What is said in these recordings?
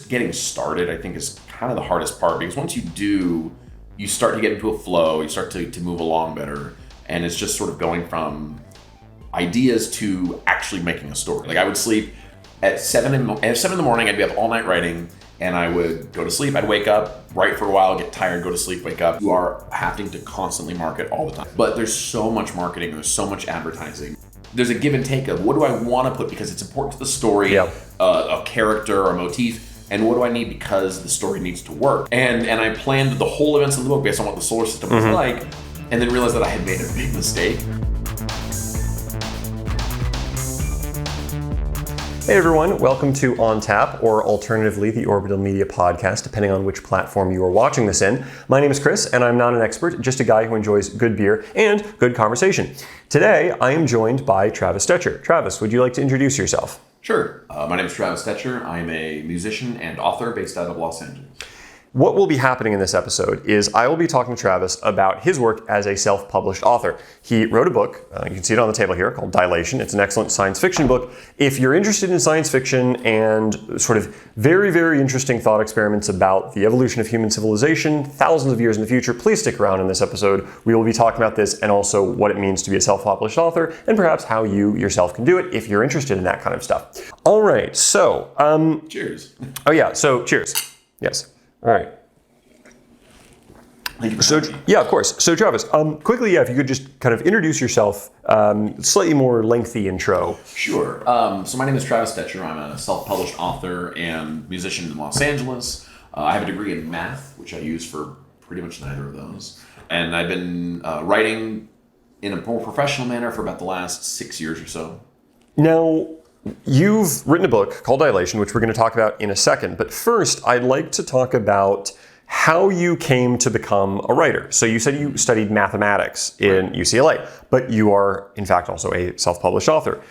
just getting started, I think, is kind of the hardest part, because once you do, you start to get into a flow, you start to move along better, and it's just sort of going from ideas to actually making a story. Like I would sleep at 7 in the morning, I'd be up all night writing, and I would go to sleep, I'd wake up, write for a while, get tired, go to sleep, wake up. You are having to constantly market all the time. But there's so much marketing, there's so much advertising. There's a give and take of what do I want to put because it's important to the story, a character or a motif, and what do I need because the story needs to work. And I planned the whole events of the book based on what the solar system was like, and then realized that I had made a big mistake. Hey everyone, welcome to On Tap, or alternatively the Orbital Media Podcast, depending on which platform you are watching this in. My name is Chris, and I'm not an expert, just a guy who enjoys good beer and good conversation. Today, I am joined by Travis Stetcher. Travis, would you like to introduce yourself? Sure. My name is Travis Stetcher. I'm a musician and author based out of Los Angeles. What will be happening in this episode is I will be talking to Travis about his work as a self-published author. He wrote a book, you can see it on the table here, called DILATION. It's an excellent science fiction book. If you're interested in science fiction and sort of very, very interesting thought experiments about the evolution of human civilization thousands of years in the future, please stick around in this episode. We will be talking about this and also what it means to be a self-published author and perhaps how you yourself can do it if you're interested in that kind of stuff. All right, so... cheers. Oh yeah, so cheers. Yes. All right. Thank you. So, yeah, of course. So, Travis, quickly, if you could just kind of introduce yourself, slightly more lengthy intro. Sure. So my name is Travis Stetcher. I'm a self-published author and musician in Los Angeles. I have a degree in math, which I use for pretty much neither of those. And I've been writing in a more professional manner for about the last 6 years or so. Now, you've written a book called Dilation, which we're going to talk about in a second. But first, I'd like to talk about how you came to become a writer. So you said you studied mathematics in UCLA, but you are, in fact, also a self-published author.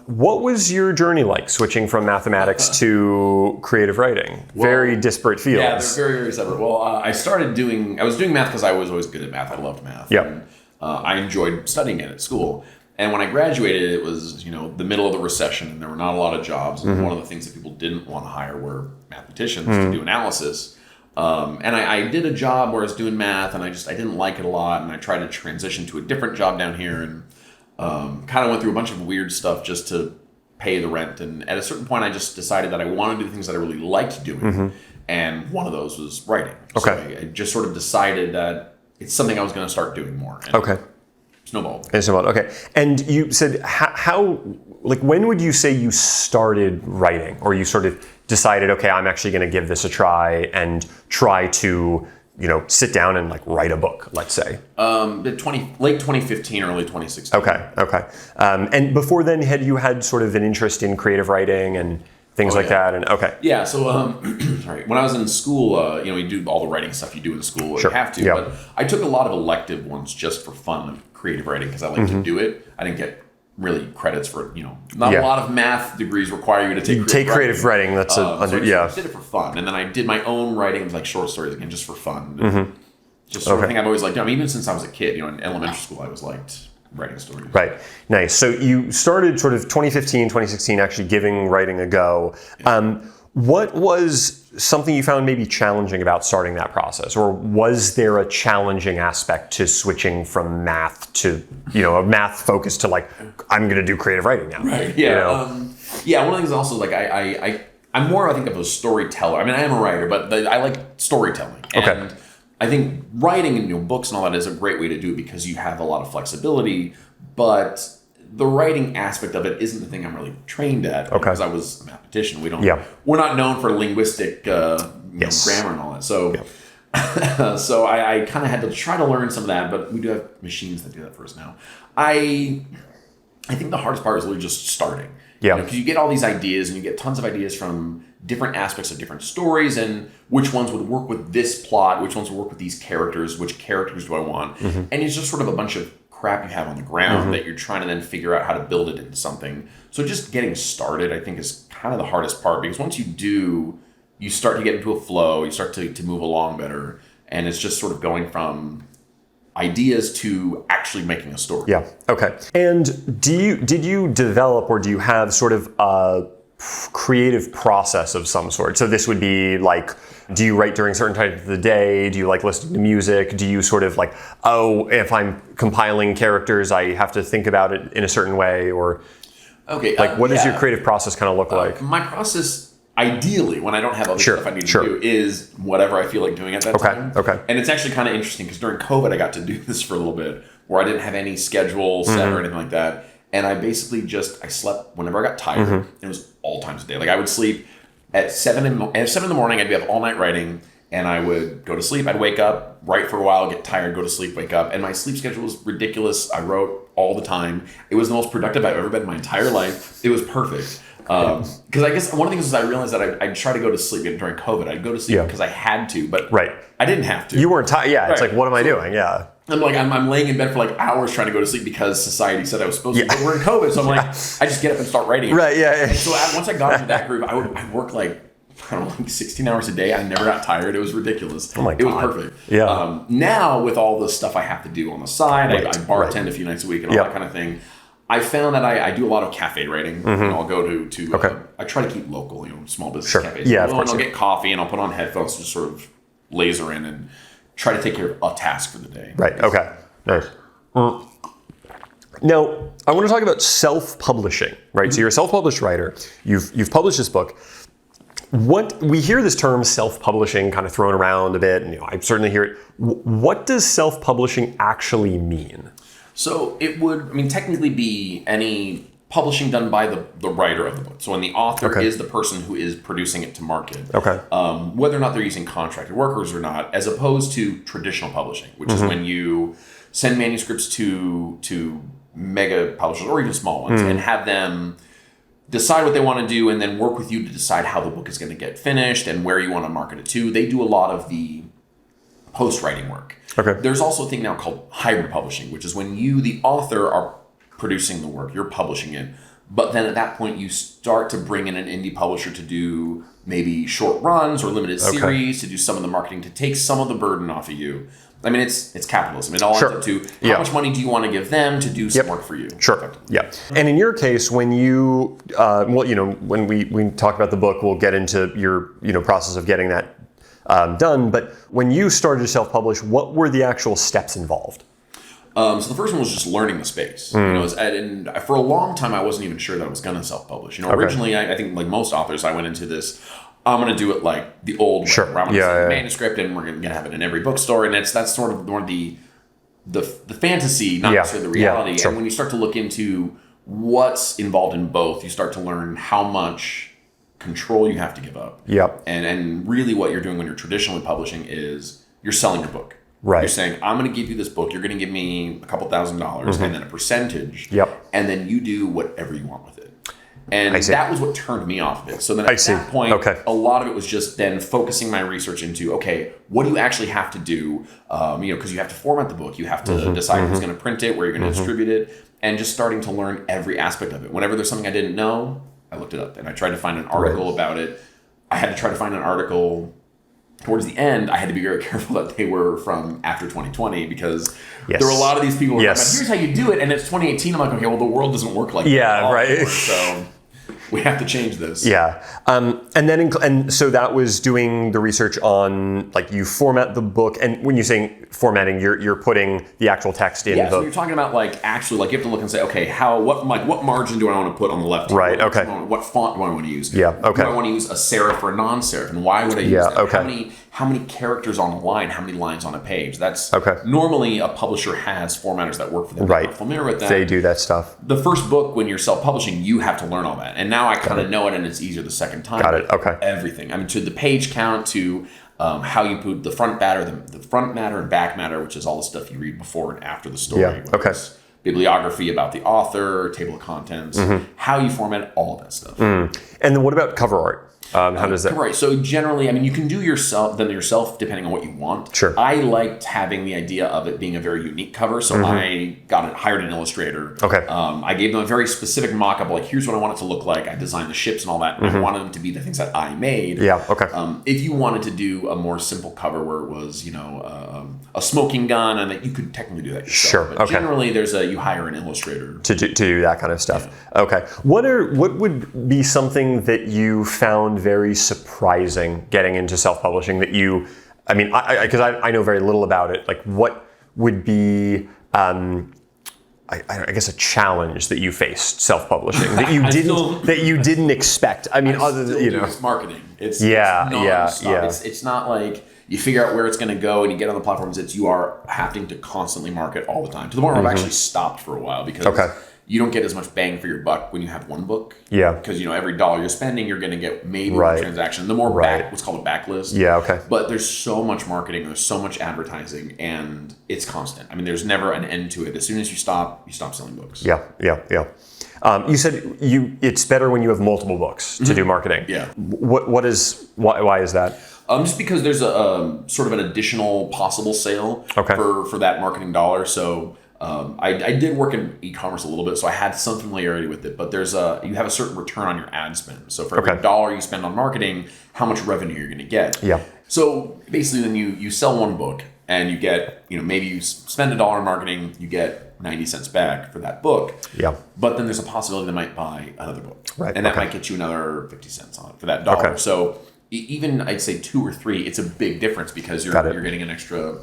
What was your journey like, switching from mathematics to creative writing? Very disparate fields. Yeah, they're very, very separate. Well, I was doing math because I was always good at math. I loved math. Yep. And, I enjoyed studying it at school. And when I graduated, it was, the middle of the recession, and there were not a lot of jobs. And one of the things that people didn't want to hire were mathematicians to do analysis. And I did a job where I was doing math, and I didn't like it a lot, and I tried to transition to a different job down here, and kind of went through a bunch of weird stuff just to pay the rent. And at a certain point, I just decided that I wanted to do things that I really liked doing, and one of those was writing. Okay. So I just sort of decided that it's something I was going to start doing more. And okay. Snowballed. Okay. And you said, when would you say you started writing, or you sort of decided, okay, I'm actually going to give this a try and try to, sit down and write a book, let's say? Late 2015, early 2016. Okay. And before then, had you had sort of an interest in creative writing and things that? And okay. Yeah. So, sorry. When I was in school, we do all the writing stuff you do in school. Sure. You have to. Yeah. But I took a lot of elective ones just for fun of creative writing because I like to do it. I didn't get really credits for not a lot of math degrees require you to take creative writing. That's I did it for fun, and then I did my own writing, like short stories again, just for fun. Just sort of thing I've always liked. Even since I was a kid, in elementary school, I always liked writing stories. Right. Nice. So you started sort of 2015, 2016, actually giving writing a go. Yeah. What was something you found maybe challenging about starting that process? Or was there a challenging aspect to switching from math to, a math focus to I'm going to do creative writing now? Right. Yeah. One of the things also, I'm more, I think, of a storyteller. I am a writer, but I like storytelling. And I think writing in books and all that is a great way to do it because you have a lot of flexibility, but the writing aspect of it isn't the thing I'm really trained at because I was a mathematician. We're not known for linguistic grammar and all that. So so I kind of had to try to learn some of that, but we do have machines that do that for us now. I think the hardest part is really just starting. Yeah. Because you get all these ideas and you get tons of ideas from different aspects of different stories and which ones would work with this plot, which ones would work with these characters, which characters do I want? And it's just sort of a bunch of crap you have on the ground that you're trying to then figure out how to build it into something. So just getting started, I think, is kind of the hardest part because once you do, you start to get into a flow, you start to move along better, and it's just sort of going from ideas to actually making a story. Yeah. Okay. And did you develop, or do you have sort of a creative process of some sort? So this would be like, do you write during certain times of the day? Do you like listening to music? Do you sort of like, oh, if I'm compiling characters, I have to think about it in a certain way? Or like, what does your creative process kind of look like? My process, ideally, when I don't have other stuff I need to do, is whatever I feel like doing at that time. Okay. And it's actually kind of interesting because during COVID, I got to do this for a little bit where I didn't have any schedule set or anything like that. And I basically I slept whenever I got tired. It was all times of day. Like I would sleep at 7 in the morning. I'd be up all night writing, and I would go to sleep. I'd wake up, write for a while, get tired, go to sleep, wake up. And my sleep schedule was ridiculous. I wrote all the time. It was the most productive I've ever been in my entire life. It was perfect. Because I guess one of the things is I realized that I'd try to go to sleep during COVID. I'd go to sleep because I had to, but I didn't have to. You weren't tired. Yeah, it's like, what am I doing? Yeah. I'm like, I'm laying in bed for like hours trying to go to sleep because society said I was supposed to. But we're in COVID, so I'm like, I just get up and start writing. Right, yeah. So once I got into that groove, I'd work like, I don't know, like 16 hours a day. I never got tired. It was ridiculous. Oh my God. It was perfect. Yeah. Now, with all the stuff I have to do on the side, I bartend a few nights a week and all that kind of thing. I found that I do a lot of cafe writing. And I'll go to I try to keep local, small business cafes. Yeah, of course. And I'll get coffee and I'll put on headphones to just sort of laser in and try to take care of a task for the day. Right. Okay. Nice. Now, I want to talk about self-publishing, right? So you're a self-published writer. You've published this book. What we hear this term self-publishing kind of thrown around a bit, and I certainly hear it. What does self-publishing actually mean? So it would, technically be any publishing done by the writer of the book. So when the author is the person who is producing it to market. Whether or not they're using contracted workers or not, as opposed to traditional publishing, which is when you send manuscripts to mega publishers or even small ones and have them decide what they want to do and then work with you to decide how the book is going to get finished and where you want to market it to. They do a lot of the post-writing work. There's also a thing now called hybrid publishing, which is when you, the author, are producing the work, you're publishing it, but then at that point you start to bring in an indie publisher to do maybe short runs or limited series, to do some of the marketing, to take some of the burden off of you. It's capitalism. It all ends up to how much money do you want to give them to do some work for you? Yeah. And in your case, when you, when we talk about the book, we'll get into your, process of getting that done. But when you started to self-publish, what were the actual steps involved? So the first one was just learning the space. And for a long time, I wasn't even sure that I was going to self-publish. Originally, I think like most authors, I went into this, I'm going to do it like the old way, where I'm going to send a manuscript and we're going to have it in every bookstore. And that's sort of more the fantasy, not necessarily the reality. And when you start to look into what's involved in both, you start to learn how much control you have to give up. And really what you're doing when you're traditionally publishing is you're selling your book. You're saying, I'm going to give you this book. You're going to give me a couple $1,000s and then a percentage. And then you do whatever you want with it. And that was what turned me off of it. So then at that point, a lot of it was just then focusing my research into, what do you actually have to do? Because you have to format the book. You have to decide who's going to print it, where you're going to distribute it, and just starting to learn every aspect of it. Whenever there's something I didn't know, I looked it up and I tried to find an article about it. I had to try to find an article towards the end. I had to be very careful that they were from after 2020 because there were a lot of these people who were like, here's how you do it. And it's 2018. I'm like, okay, well, the world doesn't work like that. Anymore, so we have to change this. And so that was doing the research on, like, you format the book, and when you're saying formatting, you're putting the actual text in. So you're talking about actually you have to look and say, okay, what margin do I want to put on the left? What font do I want to use? Do I want to use a serif or a non-serif, and why would I use that? How many characters on a line? How many lines on a page? That's normally a publisher has formatters that work for them. They're not familiar with that. They do that stuff. The first book, when you're self-publishing, you have to learn all that, and now I kind of know it, and it's easier the second time. Everything. To the page count, to how you put the front matter, the front matter and back matter, which is all the stuff you read before and after the story. Bibliography about the author, table of contents, how you format all of that stuff. And then what about cover art? How does that? Right. So generally, I mean, you can do yourself depending on what you want. Sure. I liked having the idea of it being a very unique cover, so I hired an illustrator. Okay. I gave them a very specific mock-up, like here's what I want it to look like. I designed the ships and all that. And I wanted them to be the things that I made. Yeah. Okay. If you wanted to do a more simple cover where it was, you know, a smoking gun, and that you could technically do that yourself. Sure. But Okay. generally, you hire an illustrator to do that kind of stuff. Yeah. Okay. What would be something that you found very surprising getting into self-publishing that you, I mean, because I know very little about it. Like, what would be, I guess, a challenge that you faced self-publishing that you didn't expect? I mean, other than, you know, it's marketing. It's nonstop. It's not like you figure out where it's going to go and you get on the platforms. You are having to constantly market all the time, to the point where I've actually stopped for a while because you don't get as much bang for your buck when you have one book. Yeah. Because, you know, every dollar you're spending, you're going to get maybe one transaction. The more what's called a backlist. Yeah. Okay. But there's so much marketing, there's so much advertising, and it's constant. I mean, there's never an end to it. As soon as you stop selling books. Yeah. You said it's better when you have multiple books to do marketing. Yeah. Why is that? Just because there's a sort of an additional possible sale for that marketing dollar. So I did work in e-commerce a little bit, so I had some familiarity with it. But you have a certain return on your ad spend. So for every dollar you spend on marketing, how much revenue you're going to get. Yeah. So basically, then you sell one book and you get, you know, maybe you spend $1 on marketing, you get 90 cents back for that book. Yeah. But then there's a possibility they might buy another book. Right. And that might get you another 50 cents on it for that dollar. Okay. So even I'd say 2 or 3, it's a big difference because you're getting an extra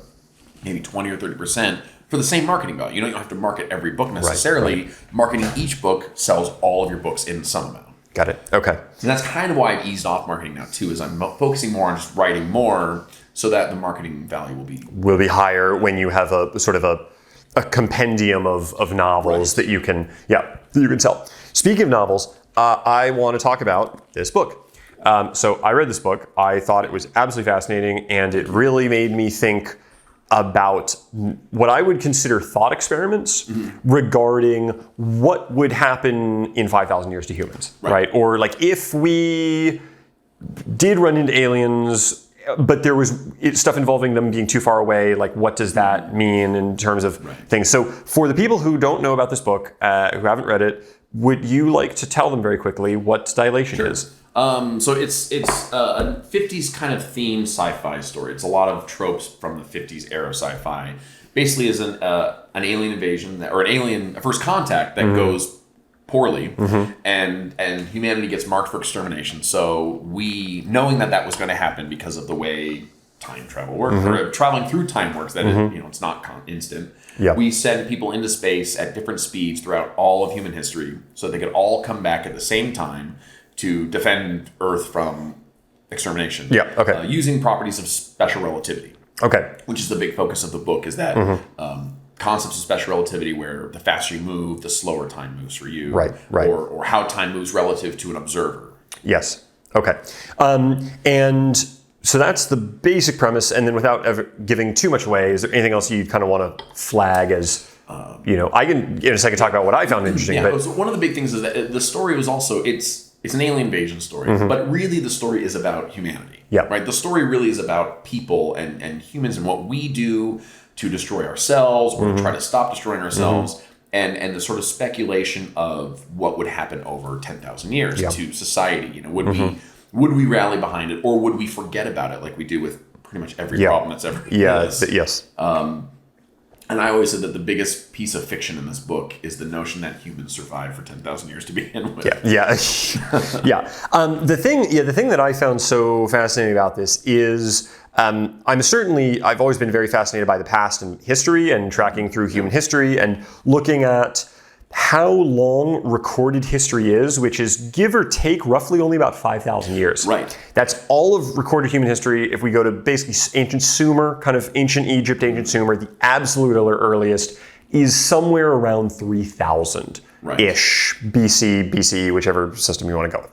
maybe 20 or 30% for the same marketing value. You don't have to market every book necessarily. Right. Marketing each book sells all of your books in some amount. Got it. Okay. And that's kind of why I've eased off marketing now too, is I'm focusing more on just writing more so that the marketing value will be higher when you have a sort of a compendium of novels that you can sell. Speaking of novels, I want to talk about this book. So I read this book. I thought it was absolutely fascinating, and it really made me think about what I would consider thought experiments regarding what would happen in 5,000 years to humans, right? Or like if we did run into aliens, but there was stuff involving them being too far away, like what does that mean in terms of things? So for the people who don't know about this book, who haven't read it, would you like to tell them very quickly what Dilation is? So it's a 50s kind of themed sci-fi story. It's a lot of tropes from the 50s era sci-fi. Basically, is an alien invasion or a first contact that goes poorly, and humanity gets marked for extermination. So knowing that was going to happen because of the way time travel works, or traveling through time works, that it's not instant. Yeah. We send people into space at different speeds throughout all of human history, so they could all come back at the same time to defend Earth from extermination. Yeah. Okay. Using properties of special relativity. Okay. Which is the big focus of the book, is that concepts of special relativity, where the faster you move, the slower time moves for you. Right. Or how time moves relative to an observer. Yes. Okay. And so that's the basic premise. And then without ever giving too much away, is there anything else you kind of want to flag as, I can in a second talk about what I found interesting. Yeah, so one of the big things is that the story was also, it's an alien invasion story, but really the story is about humanity. Yeah. Right? The story really is about people and humans and what we do to destroy ourselves or to try to stop destroying ourselves, and the sort of speculation of what would happen over 10,000 years to society. Would we rally behind it, or would we forget about it like we do with pretty much every problem that's ever existed? Yes. And I always said that the biggest piece of fiction in this book is the notion that humans survived for 10,000 years to begin with. Yeah. The thing that I found so fascinating about this is I've always been very fascinated by the past and history and tracking through human history and looking at how long recorded history is, which is give or take roughly only about 5,000 years. Right. That's all of recorded human history. If we go to basically ancient Sumer, kind of ancient Egypt, ancient Sumer, the absolute earliest is somewhere around 3,000-ish BC, whichever system you want to go with.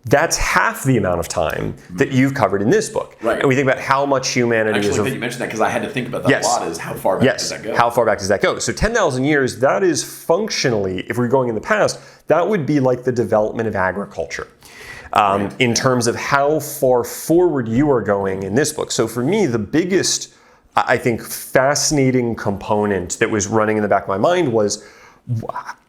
That's half the amount of time that you've covered in this book. Right. And we think about how much humanity is... Actually, you mentioned that because I had to think about that a lot, is how far back does that go? How far back does that go? So 10,000 years, that is functionally, if we're going in the past, that would be like the development of agriculture. in terms of how far forward you are going in this book. So for me, the biggest, I think, fascinating component that was running in the back of my mind was,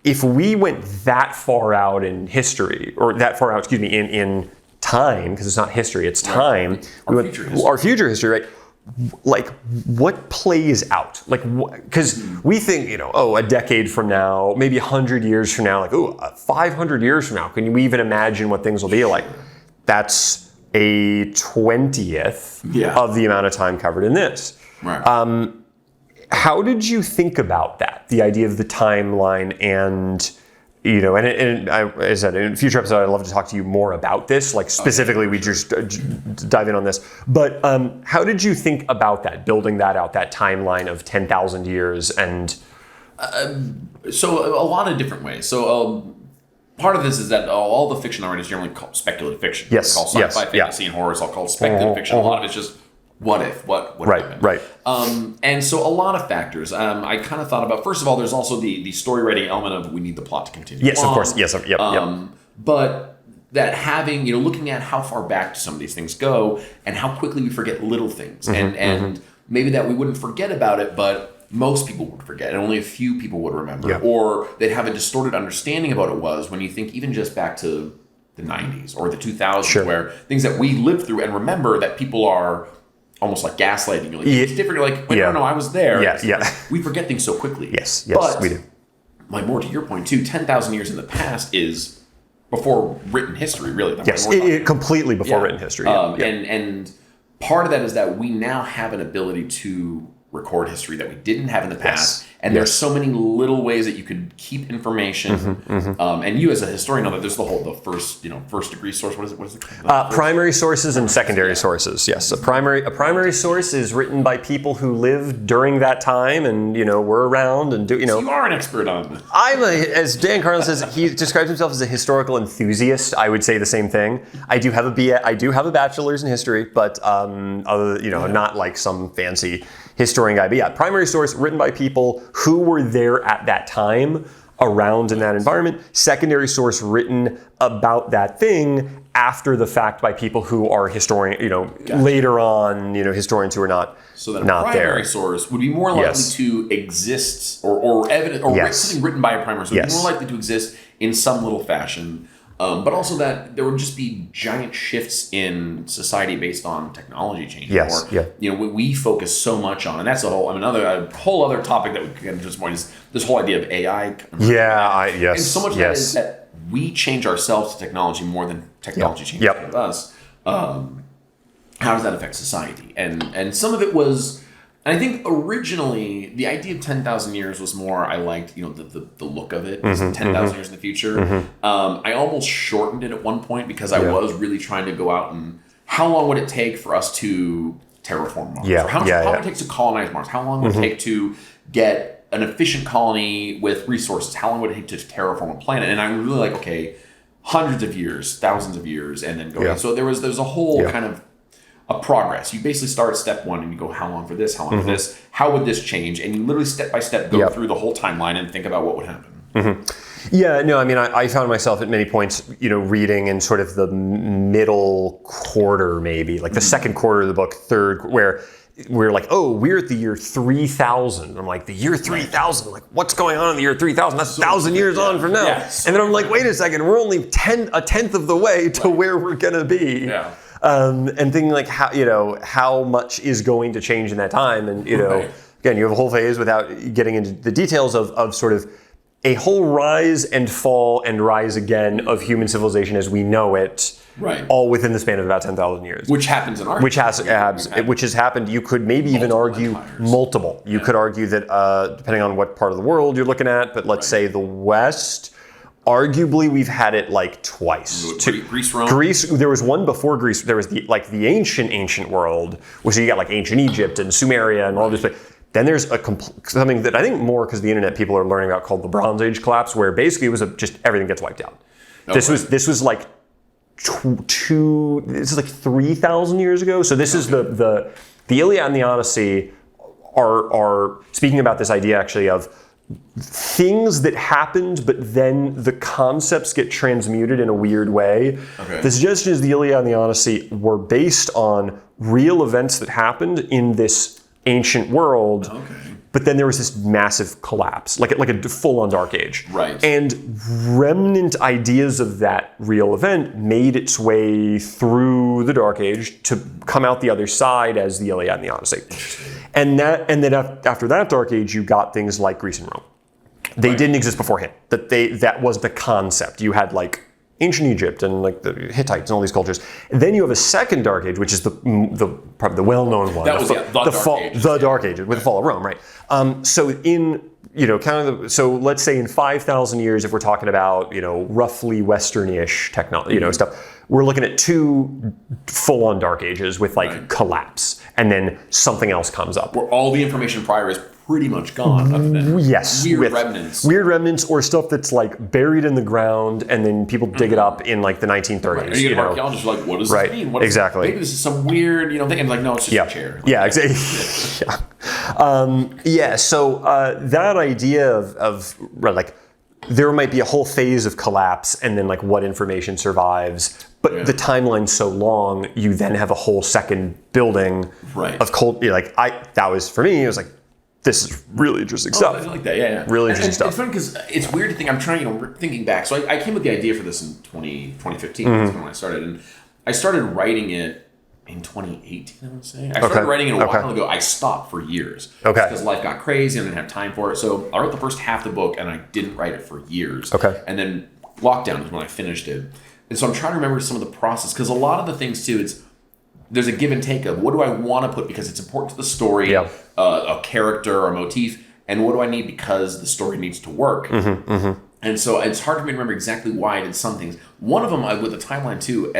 if we went that far out in history, or that far out, excuse me, in time, because it's not history, it's time. Our future history, right? Like, what plays out? Like, because we think, a decade from now, maybe 100 years from now, like, 500 years from now, can we even imagine what things will be like? That's a 20th of the amount of time covered in this. Right. How did you think about that? The idea of the timeline and, and as I said, in a future episode, I'd love to talk to you more about this. Like, specifically, we just dive in on this. But how did you think about that, building that out, that timeline of 10,000 years? And so a lot of different ways. So part of this is that all the fiction art is generally called speculative fiction. Yes. It's called sci-fi, fantasy, and horror. It's all called speculative fiction. A lot of it's just what if, what would happen. Right. And so a lot of factors. I kind of thought about, first of all, there's also the story writing element of we need the plot to continue. Yes, on. Of course. Yes. Yep. But that having, looking at how far back some of these things go and how quickly we forget little things. And maybe that we wouldn't forget about it, but most people would forget and only a few people would remember. Yeah. Or they'd have a distorted understanding of what it was when you think even just back to the 90s or the 2000s, where things that we lived through and remember that people are almost like gaslighting. You're like, it's different. You're like, wait, no, I was there. We forget things so quickly. Yes, but, we do. Like, more to your point too, 10,000 years in the past is before written history, really. Yes, completely before written history. And part of that is that we now have an ability to record history that we didn't have in the past. And there's so many little ways that you could keep information. And you as a historian know that there's the first degree source. What is it called? Primary sources and secondary sources. Yes, a primary source is written by people who lived during that time and were around and do. So you are an expert on this. As Dan Carlin says, he describes himself as a historical enthusiast. I would say the same thing. I do have a bachelor's in history, but not like some fancy historian guy. But primary source written by people who were there at that time, around in that environment. Secondary source written about that thing after the fact by people who are later on, historians who are not so that a primary source would be more likely to exist or evidence or something written by a primary source would be more likely to exist in some little fashion. But also that there would just be giant shifts in society based on technology changing. We focus so much on, and that's a whole other topic that we could get into this morning, is this whole idea of AI. And so much of that is that we change ourselves to technology more than technology changes us. How does that affect society? And some of it was, and I think originally the idea of 10,000 years was more, I liked, the look of it. 10,000 years in the future. I almost shortened it at one point because I was really trying to go out and how long would it take for us to terraform Mars? Or how would it take to colonize Mars? How long would it take to get an efficient colony with resources? How long would it take to terraform a planet? And I'm really like, okay, hundreds of years, thousands of years, and then go. So there's a whole kind of a progress. You basically start at step one and you go, how long for this? How long for this? How would this change? And you literally step by step go through the whole timeline and think about what would happen. Yeah, no, I mean, I found myself at many points, reading in sort of the middle quarter, maybe like the second quarter of the book, third, where we're like, oh, we're at the year 3000. I'm like, the year 3000? Like, what's going on in the year 3000? That's 1,000 years on from now. And then I'm like, wait a second, we're only a tenth of the way to where we're going to be. And thinking like how much is going to change in that time, and again, you have a whole phase without getting into the details of sort of a whole rise and fall and rise again of human civilization as we know it, all within the span of about 10,000 years. Which happens in our which has happened. You could maybe even argue multiple. You could argue that depending on what part of the world you're looking at, but let's say the West. Arguably, we've had it like twice. Greece, Rome? Greece, there was one before Greece. There was the ancient world, which you got like ancient Egypt and Sumeria and all this. Then there's something that I think more because of the internet people are learning about called the Bronze Age collapse, where basically it was just everything gets wiped out. This was like 3,000 years ago. So this is the Iliad and the Odyssey are speaking about this idea actually of things that happened, but then the concepts get transmuted in a weird way. Okay. The suggestion is the Iliad and the Odyssey were based on real events that happened in this ancient world. Okay. But then there was this massive collapse, like a full-on dark age. Right. And remnant ideas of that real event made its way through the dark age to come out the other side as the Iliad and the Odyssey. And then after that dark age, you got things like Greece and Rome. They didn't exist beforehand. That was the concept. You had like ancient Egypt and like the Hittites and all these cultures. And then you have a second dark age, which is probably the well-known one. That was the dark age with the fall of Rome, right? So in so let's say in 5,000 years, if we're talking about roughly Western-ish technology, stuff, we're looking at two full-on dark ages with collapse, and then something else comes up. Where all the information prior is pretty much gone. Other than yes, weird remnants. Weird remnants or stuff that's like buried in the ground, and then people dig it up in like the 1930s. Right. And you get archaeologists like, what does this mean? What exactly. Maybe this is some weird, thing. And like, no, it's just a chair. Like, exactly. So that idea of like, there might be a whole phase of collapse, and then like what information survives. But the timeline's so long, you then have a whole second building of cult. That was for me. It was like, this is really interesting stuff. I like that. Yeah. Really interesting stuff. It's funny because it's weird to think. I'm trying, thinking back. So I came with the idea for this in 2015. That's when I started, and I started writing it in 2018. I would say I started writing it a while ago. I stopped for years because life got crazy and I didn't have time for it. So I wrote the first half of the book and I didn't write it for years. And then lockdown is when I finished it. And so I'm trying to remember some of the process, because a lot of the things too, there's a give and take of what do I want to put because it's important to the story, a character or a motif, and what do I need because the story needs to work. And so it's hard for me to remember exactly why I did some things. One of them, with the timeline too,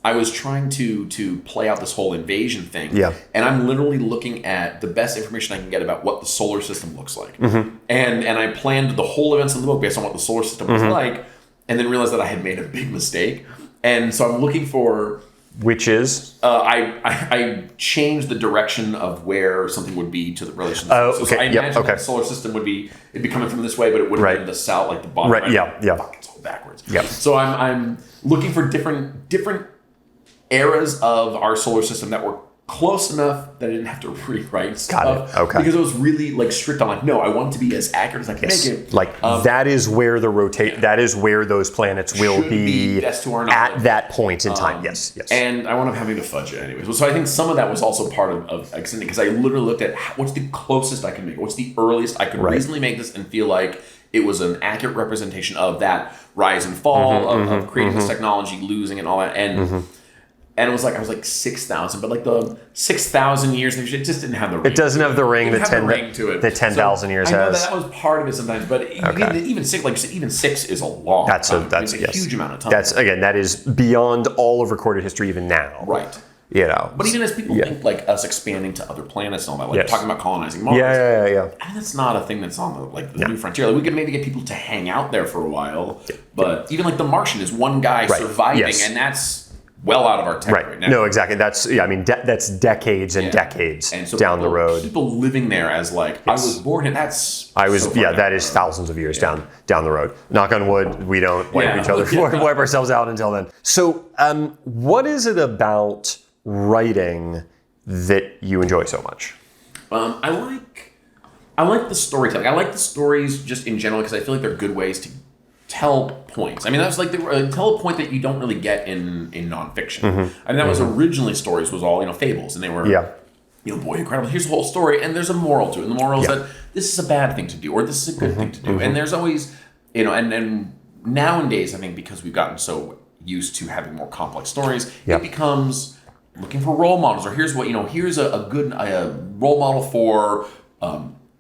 I was trying to play out this whole invasion thing. And I'm literally looking at the best information I can get about what the solar system looks like. And I planned the whole events in the book based on what the solar system was like, and then realized that I had made a big mistake. And so I'm looking for... Which is? I changed the direction of where something would be to the relation. Oh, So I imagined that the solar system it'd be coming from this way, but it would have been the south, like the bottom. Fuck, it's all backwards. So I'm looking for different eras of our solar system that were close enough that I didn't have to rewrite stuff. Because it was really like strict on no, I want it to be as accurate as I can make it. Like that is where that is where those planets will be at that point in time. Yes. And I wound up having to fudge it anyways. So I think some of that was also part of extending, because I literally looked at what's the closest I can make it. What's the earliest I could reasonably make this and feel like it was an accurate representation of that rise and fall of creating this technology, losing and all that. And it was like, I was like 6,000, but like the 6,000 years, it just didn't have the ring. It doesn't have the ring that 10,000 years has. I know that was part of it sometimes, but even six, like you said, even 6 is a long time. That's a huge amount of time. That is beyond all of recorded history even now. Right. But even as people think like us expanding to other planets and all that, like talking about colonizing Mars. I mean, that's not a thing that's on the new frontier. Like, we could maybe get people to hang out there for a while, but even like The Martian is one guy surviving, and that's well out of our tech right now. No, exactly. That's that's decades and decades down the road. People living there as like I was born here. That is thousands of years down the road. Knock on wood, we don't wipe each other wipe ourselves out until then. So, what is it about writing that you enjoy so much? I like the storytelling. I like the stories just in general because I feel like they're good ways to tell points. I mean, that's like tell a point that you don't really get in nonfiction. I mean, that was originally stories was all fables, and they were boy, incredible. Here's the whole story, and there's a moral to it. And the moral is that this is a bad thing to do, or this is a good thing to do. And there's always and nowadays, I think because we've gotten so used to having more complex stories, it becomes looking for role models, or here's what here's a good role model for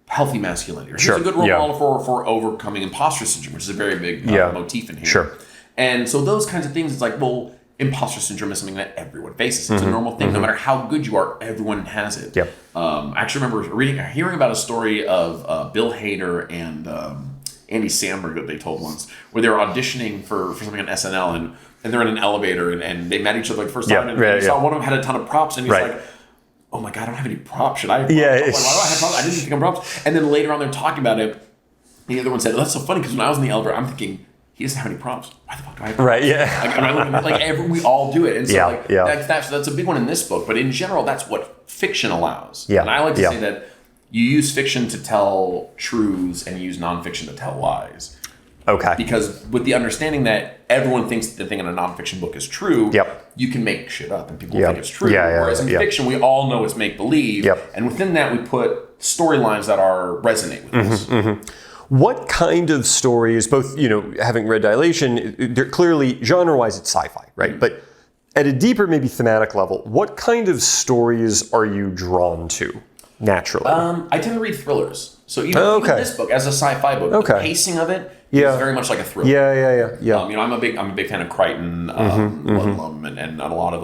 healthy masculinity. Or here's a good role model for overcoming imposter syndrome, which is a very big motif in here. And so those kinds of things, it's like, well, imposter syndrome is something that everyone faces. It's a normal thing. No matter how good you are, everyone has it. I actually remember hearing about a story of Bill Hader and Andy Samberg that they told once, where they were auditioning for something on SNL, and they're in an elevator, and they met each other like first time, and they saw one of them had a ton of props, and he's like, oh my God, I don't have any props. Should I have props? Why do I have props? I didn't think of props. And then later on, they're talking about it, the other one said, "That's so funny because when I was in the elevator, I'm thinking he doesn't have any prompts. Why the fuck do I have Right, yeah. Like, am I looking at, like we all do it, and so Yeah, like yeah. that's a big one in this book. But in general, that's what fiction allows. Yeah, And I like to yeah. say that you use fiction to tell truths and you use nonfiction to tell lies. Okay. Because with the understanding that everyone thinks the thing in a nonfiction book is true, Yep. you can make shit up and people Yep. think it's true. Yeah, yeah, Whereas in yeah. fiction, we all know it's make-believe. Yep. And within that, we put storylines that resonate with us. What kind of stories, both, having read Dilation, they're clearly, genre-wise, it's sci-fi, right? But at a deeper, maybe thematic level, what kind of stories are you drawn to naturally? I tend to read thrillers. So even this book, as a sci-fi book, the pacing of it is very much like a thriller. Yeah. I'm a big fan of Crichton, Ludlum, and a lot of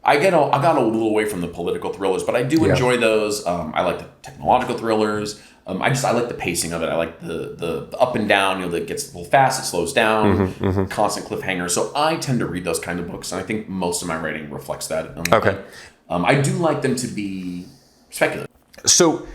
I got a little away from the political thrillers, but I do enjoy those. I like the technological thrillers. I like the pacing of it. I like the up and down. That gets a little fast, it slows down, constant cliffhanger. So I tend to read those kind of books, and I think most of my writing reflects that. Okay. I do like them to be speculative. So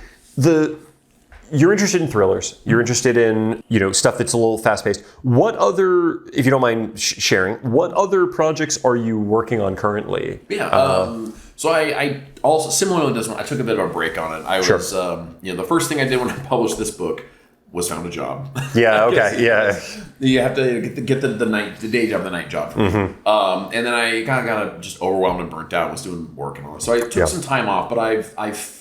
you're interested in thrillers. You're interested in stuff that's a little fast-paced. What other, if you don't mind sharing, what other projects are you working on currently? Yeah. So I also, similarly to this one, I took a bit of a break on it. I was, the first thing I did when I published this book was found a job. Yeah. Okay. Yeah. You have to get the day job, the night job. And then I kind of got just overwhelmed and burnt out. Was doing work and all that. So I took some time off, but I've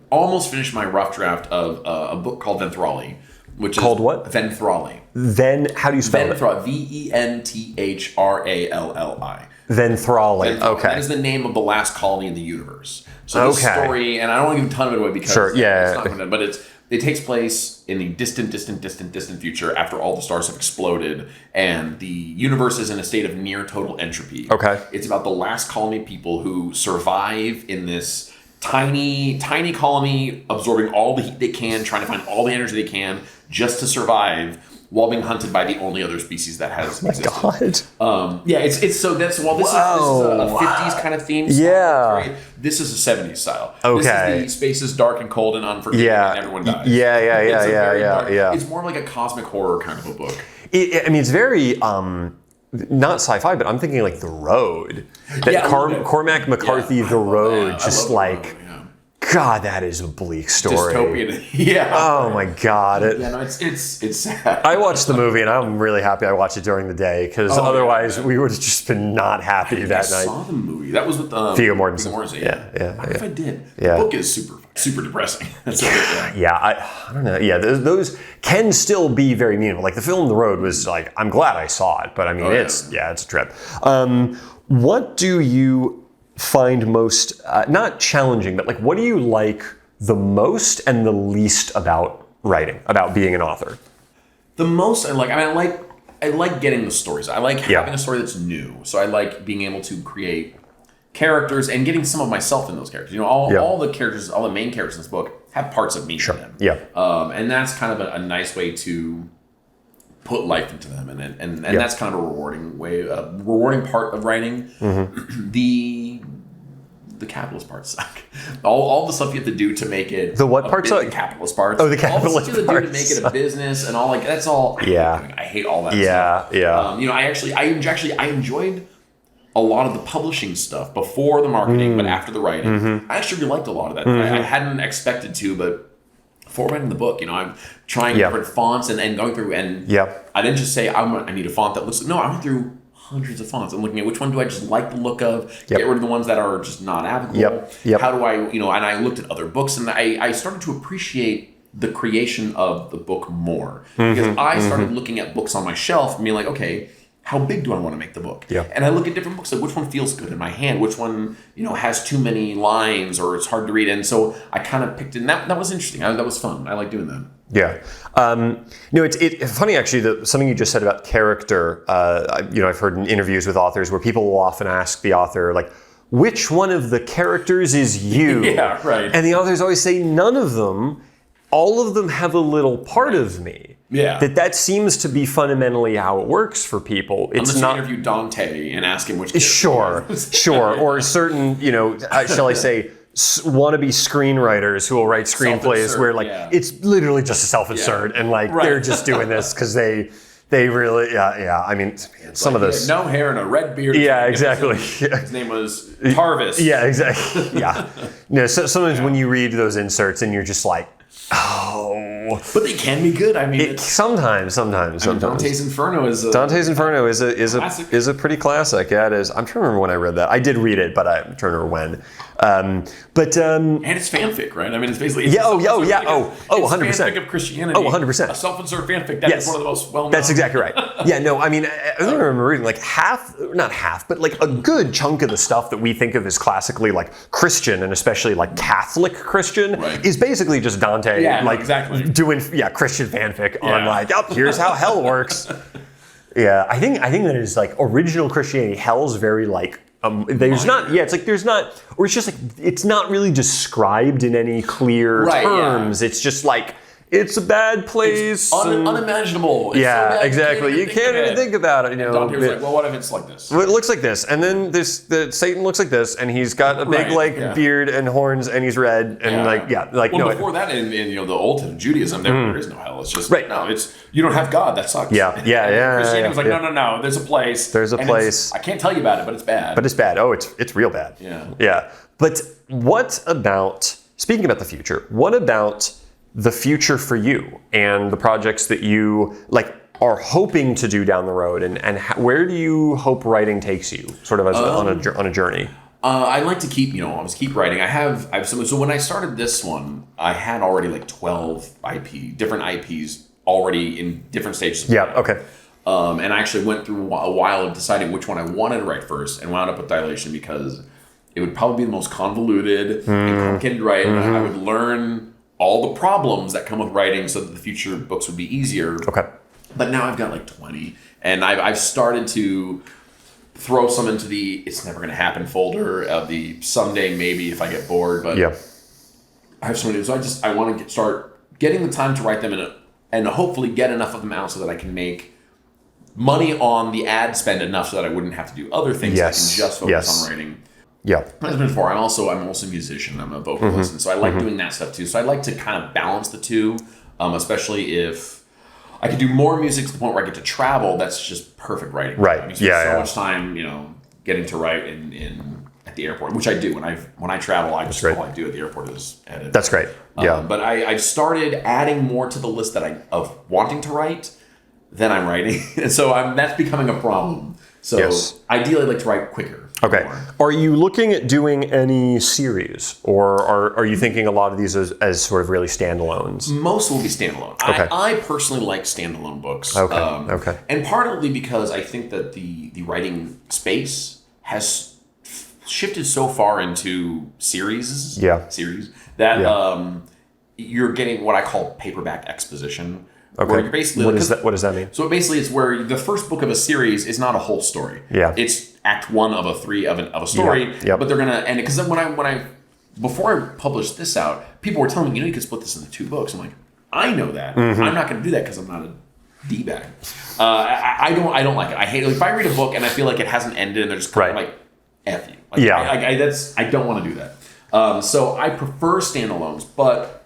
almost finished my rough draft of a book called Venthrali, which called is what? Venthrali. How do you spell it? Venthrali. Venthrali. Okay. That is the name of the last colony in the universe. So this story, and I don't want to give a ton of it away because it's not gonna, but it takes place in the distant future after all the stars have exploded and the universe is in a state of near total entropy. Okay. It's about the last colony of people who survive in this tiny colony, absorbing all the heat they can, trying to find all the energy they can just to survive while being hunted by the only other species that has existed. God. It's so this is a 50s kind of theme style. This is a 70s style. Okay. This is the space is dark and cold and unforgiving and everyone dies. Yeah. It's more like a cosmic horror kind of a book. It's very not sci-fi, but I'm thinking like The Road. Cormac McCarthy, The Road, just like. God, that is a bleak story. Dystopian. Yeah. Oh my God. It's sad. I watched the movie and I'm really happy I watched it during the day because otherwise we would have just been not happy that night. I saw the movie. That was with Viggo Mortensen. Yeah. I don't know if I did. Yeah. The book is super depressing. That's a good thing. Yeah, I don't know. Yeah, those can still be very meaningful. Like the film The Road was like, I'm glad I saw it, but I mean, it's a trip. What do you find most not challenging, but like what do you like the most and the least about writing, about being an author? The most I like getting the stories. I like having a story that's new. So I like being able to create characters and getting some of myself in those characters. All the characters, all the main characters in this book have parts of me in them. Yeah. And that's kind of a nice way to put life into them, and that's kind of a rewarding part of writing. The capitalist parts suck. All the stuff you have to do to make it. The what parts suck? The capitalist parts. Oh, the capitalist parts. All the stuff you have to do to make it a business and all that's all. I hate all that stuff. I enjoyed a lot of the publishing stuff before the marketing, but after the writing, I actually really liked a lot of that. I hadn't expected to, but. Before writing the book, I'm trying different fonts and going through and I didn't just say I need a font that looks. No, I went through hundreds of fonts. I'm looking at which one do I just like the look of. Get rid of the ones that are just not applicable. How do I and I looked at other books and I started to appreciate the creation of the book more because I started looking at books on my shelf and being like, okay, how big do I want to make the book? And I look at different books, like which one feels good in my hand, which one, has too many lines or it's hard to read. And so I kind of picked it, and that was interesting. That was fun. I like doing that. Yeah. It's funny actually, something you just said about character, I've heard in interviews with authors where people will often ask the author, like, which one of the characters is you? Yeah, right. And the authors always say, none of them. All of them have a little part of me. Yeah. That seems to be fundamentally how it works for people. It's Unless not you interview Dante and ask him which character. Sure. Or certain, shall I say, wannabe screenwriters who will write screenplays where like it's literally just a self-insert and like they're just doing this because they really I mean some of this no hair and a red beard. Yeah, exactly. His name was Tarvis. Yeah, exactly. Yeah. So sometimes when you read those inserts and you're just like, oh. But they can be good. I mean, sometimes. Dante's Inferno is a pretty classic. Yeah, it is. I'm trying to remember when I read that. I did read it, but I'm trying to remember when. And it's fanfic, right? I mean, it's basically 100%. Fanfic of Christianity. 100%. A self-insert fanfic. That is one of the most well-known. That's exactly right. Yeah, no, I mean, I remember reading like not half, but like a good chunk of the stuff that we think of as classically like Christian and especially like Catholic Christian is basically just Dante doing Christian fanfic on like, here's how hell works. Yeah, I think that is like original Christianity. Hell's very like there's not or it's just like it's not really described in any clear terms. It's just like it's a bad place. It's unimaginable. It's so bad, exactly. You can't even think about it. You know. Dante's like, well, what if it's like this? Well, it looks like this, and then Satan looks like this, and he's got a big beard and horns, and he's red, and before that, in the Old Testament Judaism, there is no hell. It's just no. It's you don't have God. That sucks. Christianity was like, no. There's a place. There's a place. I can't tell you about it, but it's bad. But it's bad. Oh, it's real bad. Yeah. But what about speaking about the future? What about the future for you and the projects that you like are hoping to do down the road, and where do you hope writing takes you, sort of as on a journey? I like to keep keep writing. I have some. So when I started this one, I had already like 12 different IPs already in different stages. Okay. And I actually went through a while of deciding which one I wanted to write first, and wound up with Dilation because it would probably be the most convoluted and complicated to write, and I would learn all the problems that come with writing so that the future books would be easier. Okay. But now I've got like 20, and I've started to throw some into the it's never going to happen folder of the someday maybe if I get bored. But I have so many, so I want to start getting the time to write them and hopefully get enough of them out so that I can make money on the ad spend enough so that I wouldn't have to do other things. I can just focus on writing. Yeah. As before, I'm also a musician. I'm a vocalist, and so I like doing that stuff too. So I like to kind of balance the two, especially if I could do more music to the point where I get to travel. That's just perfect writing. Right. I spend so much time, getting to write in at the airport, which I do when I travel. All I do at the airport is edit. That's great. Yeah. But I started adding more to the list of wanting to write than I'm writing, and so that's becoming a problem. So ideally, I'd like to write quicker. Okay. Are you looking at doing any series, or are you thinking a lot of these as sort of really standalones? Most will be standalone. Okay. I personally like standalone books. Okay. And partly because I think that the writing space has shifted so far into series that you're getting what I call paperback exposition. Okay. Where you're basically what does that mean? So basically, it's where the first book of a series is not a whole story. Yeah. It's act one of a three of a story. Yeah. But they're gonna end it because then when I before I published this out, people were telling me, you could split this into 2 books. I'm like, I know that. I'm not going to do that because I'm not a D-bag. I don't like it. I hate it. If I read a book and I feel like it hasn't ended and they're just kind of like, F you. Like, I don't want to do that. So I prefer standalones, but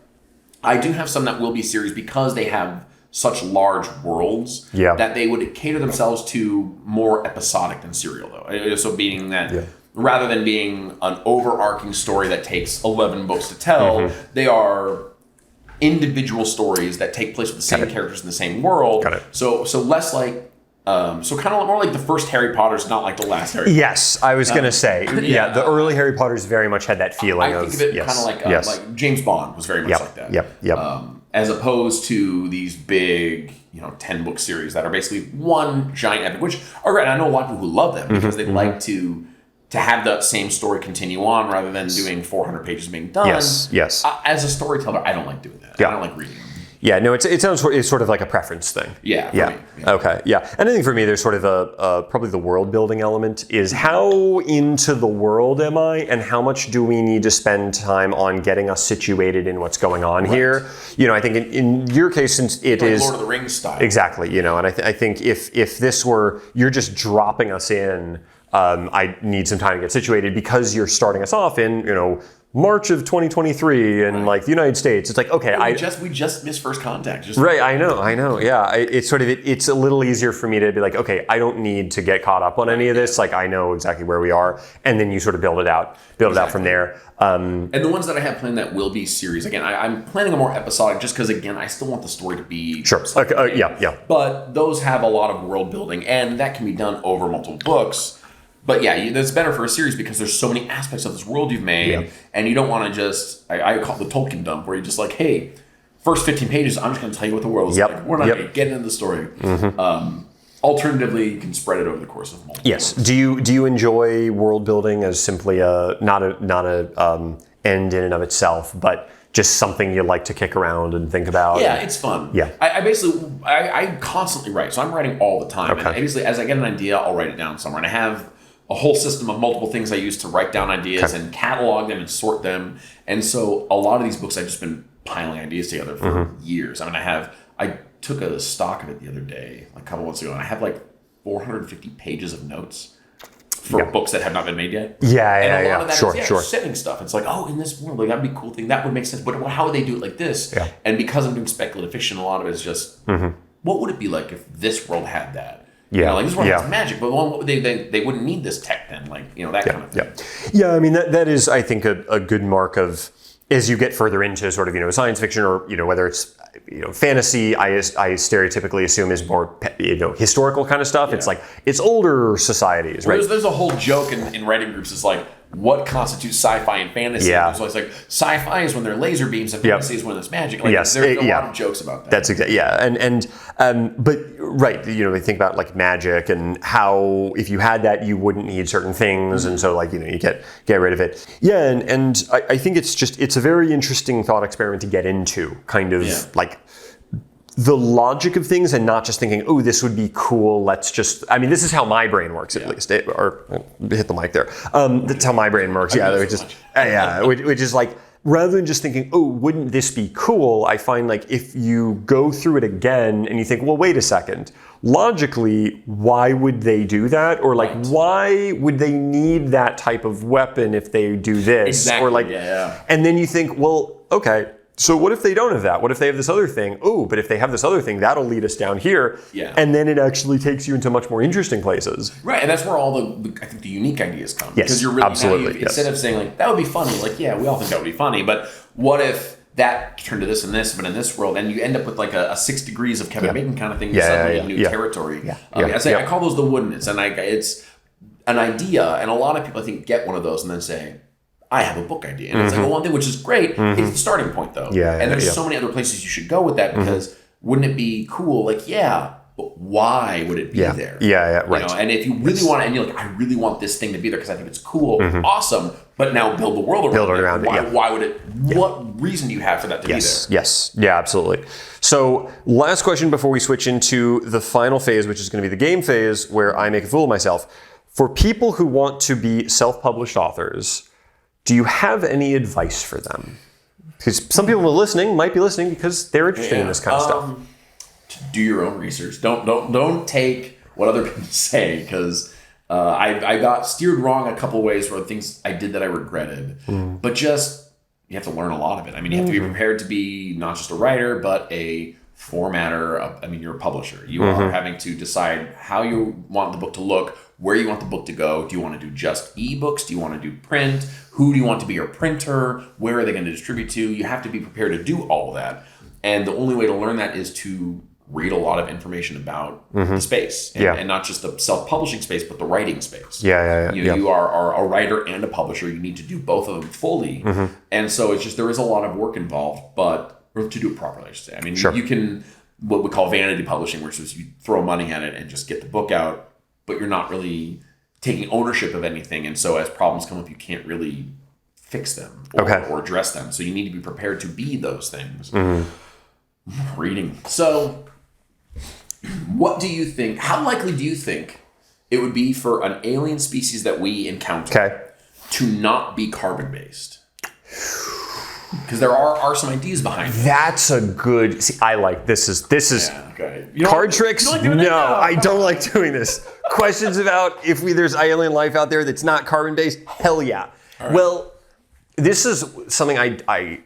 I do have some that will be series because they have such large worlds that they would cater themselves to more episodic than serial, though. So being that rather than being an overarching story that takes 11 books to tell, they are individual stories that take place with the same characters in the same world. Got it. So less like, so kind of more like the first Harry Potter's, not like the last Harry Potter. Yes, I was going to say, the early Harry Potters very much had that feeling I think of it kind of like like James Bond was very much like that. Yep. As opposed to these big, 10-book series that are basically one giant epic, which are great. I know a lot of people who love them because they like to have that same story continue on rather than doing 400 pages being done. Yes. As a storyteller, I don't like doing that. I don't like reading them. Yeah, no, it's sort of like a preference thing. Yeah. Me. Okay. Yeah. And I think for me, there's sort of probably the world building element is how into the world am I, and how much do we need to spend time on getting us situated in what's going on here? I think in your case, since it is Lord of the Rings style. Exactly. And I think if this were you're just dropping us in. I need some time to get situated because you're starting us off in, March of 2023 in like the United States. It's like, okay, we just missed First Contact. Right, I know. Yeah, it's sort of it's a little easier for me to be like, okay, I don't need to get caught up on any of this. Like, I know exactly where we are, and then you sort of build it out from there. And the ones that I have planned that will be series. Again, I'm planning a more episodic, just because again, I still want the story to be sure. Okay, yeah. But those have a lot of world building, and that can be done over multiple books. But yeah, that's better for a series because there's so many aspects of this world you've made, and you don't want to just, I call it the Tolkien dump, where you're just like, hey, first 15 pages, I'm just going to tell you what the world is like. We're not going to get into the story. Alternatively, you can spread it over the course of multiple Yes. Do you enjoy world building as simply not a end in and of itself, but just something you like to kick around and think about? Yeah, it's fun. Yeah. I constantly write, so I'm writing all the time. Okay. And basically, as I get an idea, I'll write it down somewhere. And I have a whole system of multiple things I use to write down ideas and catalog them and sort them. And so a lot of these books, I've just been piling ideas together for years. I mean, I took a stock of it the other day, like a couple months ago, and I have like 450 pages of notes for books that have not been made yet. Yeah. A lot of that sure. is setting stuff. It's like, oh, in this world, like that'd be a cool thing. That would make sense. But how would they do it like this? Yeah. And because I'm doing speculative fiction, a lot of it is just, what would it be like if this world had that? Yeah. You know, like this world has magic, but what would they wouldn't need this tech then, like, you know, that kind of thing. Yeah, I mean, that is, I think, a good mark of, as you get further into sort of, you know, science fiction or, you know, whether it's, you know, fantasy, I stereotypically assume is more, you know, historical kind of stuff. It's like, it's older societies, right? There's a whole joke in writing groups. It's like, what constitutes sci-fi and fantasy? Yeah. So it's like, sci-fi is when there are laser beams and fantasy is when there's magic. Like, yes. There's a lot of jokes about that. That's exactly, but right, you know, we think about like magic and how if you had that, you wouldn't need certain things. And so like, you know, you get rid of it. Yeah. And I think it's a very interesting thought experiment to get into, kind of like the logic of things and not just thinking, oh, this would be cool. Let's just, I mean, this is how my brain works at least. Hit the mic there. That's how my brain works. Which is like, rather than just thinking, oh, wouldn't this be cool? I find like if you go through it again and you think, well, wait a second. Logically, why would they do that? Or like, why would they need that type of weapon if they do this? Exactly. Or like, and then you think, well, okay, so what if they don't have that? What if they have this other thing? Oh, but if they have this other thing, that'll lead us down here. Yeah. And then it actually takes you into much more interesting places. Right, and that's where all the I think the unique ideas come. Yes, because you're really absolutely. Instead of saying like that would be funny, like yeah, we all think that would be funny, but what if that turned to this and this, but in this world, and you end up with like a 6 degrees of Kevin Bacon kind of thing, suddenly new territory. I call those the woodness, and it's an idea, and a lot of people I think get one of those and then say, I have a book idea. And it's like, well, one thing, which is great, it's the starting point, though. And there's so many other places you should go with that because wouldn't it be cool? Like, but why would it be there? Right. You know? And if you really want it, and you're like, I really want this thing to be there because I think it's cool, awesome, but now build the world around it. Why would it? What reason do you have for that to be there? Yes. Yeah, absolutely. So last question before we switch into the final phase, which is going to be the game phase, where I make a fool of myself. For people who want to be self-published authors, do you have any advice for them? Because some people might be listening because they're interested in this kind of stuff. To do your own research. Don't take what other people say, because I got steered wrong a couple ways for things I did that I regretted. But just you have to learn a lot of it. I mean, you have to be prepared to be not just a writer, but a formatter. I mean, you're a publisher. You are having to decide how you want the book to look, where you want the book to go. Do you want to do just ebooks? Do you want to do print? Who do you want to be your printer? Where are they going to distribute to? You have to be prepared to do all of that. And the only way to learn that is to read a lot of information about the space. And not just the self-publishing space, but the writing space. You are a writer and a publisher. You need to do both of them fully. And so it's just, there is a lot of work involved, but or to do it properly, I should say. I mean, you can, what we call vanity publishing, which is you throw money at it and just get the book out, but you're not really taking ownership of anything. And so as problems come up, you can't really fix them or address them. So you need to be prepared to be those things. Reading. So what do you think, how likely do you think it would be for an alien species that we encounter to not be carbon-based? Because there are some ideas behind it. That's a good. See, I like this. Is card tricks? No, I don't like doing this. Questions about if there's alien life out there that's not carbon based? Hell yeah. Right. Well, this is something I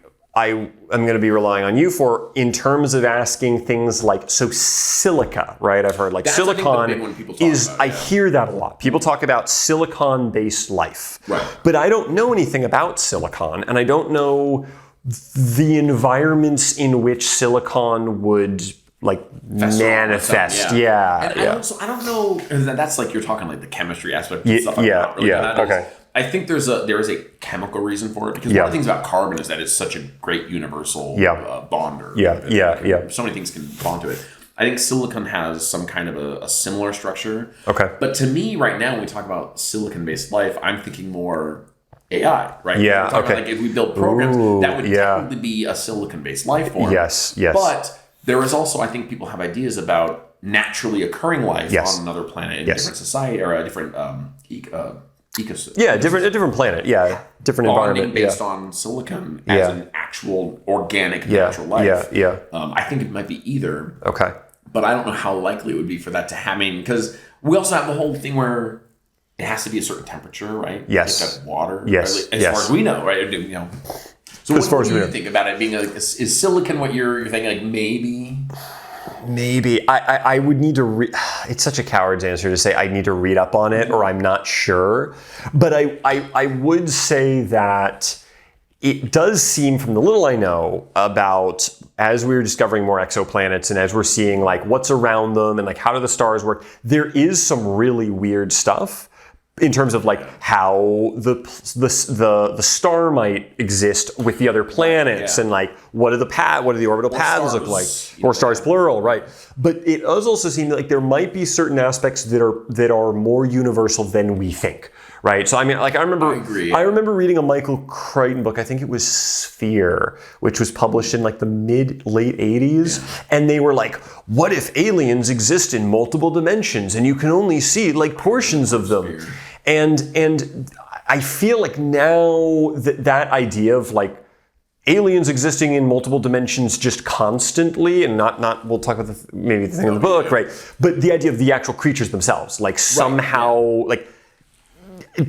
am going to be relying on you for in terms of asking things like, so silica, right? I've heard like That's, I think, silicon the big one people talk is, about, I hear that a lot. People talk about silicon-based life. Right. But I don't know anything about silicon, and I don't know the environments in which silicon would like manifest. Yeah. And I don't know, that's like you're talking like the chemistry aspect of stuff. I'm not really good at. Okay. I think there is a chemical reason for it, because one of the things about carbon is that it's such a great universal bonder. So many things can bond to it. I think silicon has some kind of a similar structure. Okay. But to me, right now, when we talk about silicon-based life, I'm thinking more AI, right? Yeah. About, like, if we build programs, that would technically be a silicon-based life form. Yes. But there is also, I think, people have ideas about naturally occurring life on another planet in a different society or a different ecosystem. Yeah, a different planet. Yeah, different environment. Based on silicon as an actual organic natural life. I think it might be either. Okay. But I don't know how likely it would be for that to happen, because we also have the whole thing where it has to be a certain temperature, right? Yes. It's got water. Yes. As far as we know, right? So what do you think about it being like, is silicon what you're thinking? Like Maybe. I would need to it's such a coward's answer to say I need to read up on it or I'm not sure. But I would say that it does seem, from the little I know about, as we're discovering more exoplanets and as we're seeing like what's around them and like how do the stars work, there is some really weird stuff in terms of like how the star might exist with the other planets and like what do the orbital paths look like, or stars plural, right? But it does also seem like there might be certain aspects that are more universal than we think, right? So I mean, like I remember reading a Michael Crichton book. I think it was Sphere, which was published in like the late 80s, and they were like, what if aliens exist in multiple dimensions and you can only see like portions of them? And I feel like now that idea of like aliens existing in multiple dimensions just constantly, and not we'll talk about maybe the thing in the book, right? But the idea of the actual creatures themselves, like somehow like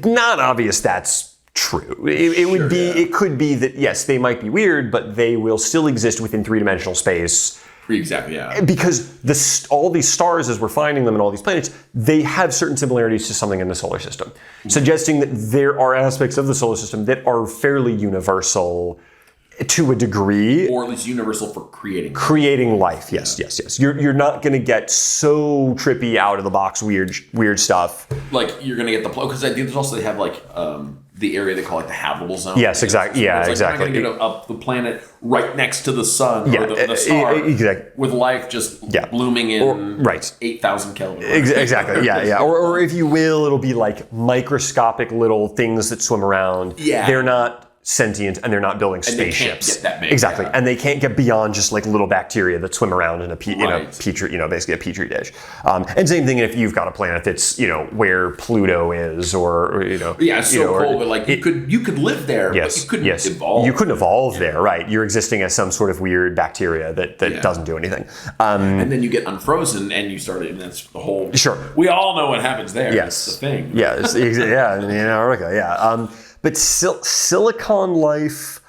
not obvious that's true. It could be that yes, they might be weird, but they will still exist within three-dimensional space. Exactly, yeah. Because all these stars, as we're finding them in all these planets, they have certain similarities to something in the solar system, suggesting that there are aspects of the solar system that are fairly universal to a degree. Or at least universal for creating life. Yes. You're not going to get so trippy, out of the box, weird stuff. Like you're going to get because there's also they have like the area they call like the habitable zone. Yes, exactly. Yeah, exactly. You're going to get up the planet right next to the sun or the star, with life just blooming in 8,000 Kelvin. Exactly. Yeah. Or if you will, it'll be like microscopic little things that swim around. Yeah. They're not sentient and they're not building spaceships. They can't get that big. Exactly. And they can't get beyond just like little bacteria that swim around in a petri, basically a petri dish. And same thing if you've got a planet that's, where Pluto is or it's so cold, but like you could live there, but you couldn't evolve. You couldn't evolve there, right? You're existing as some sort of weird bacteria that doesn't do anything. And then you get unfrozen and you start, and that's the whole. Sure. We all know what happens there. Yes. It's the thing. Yes. But silicon life,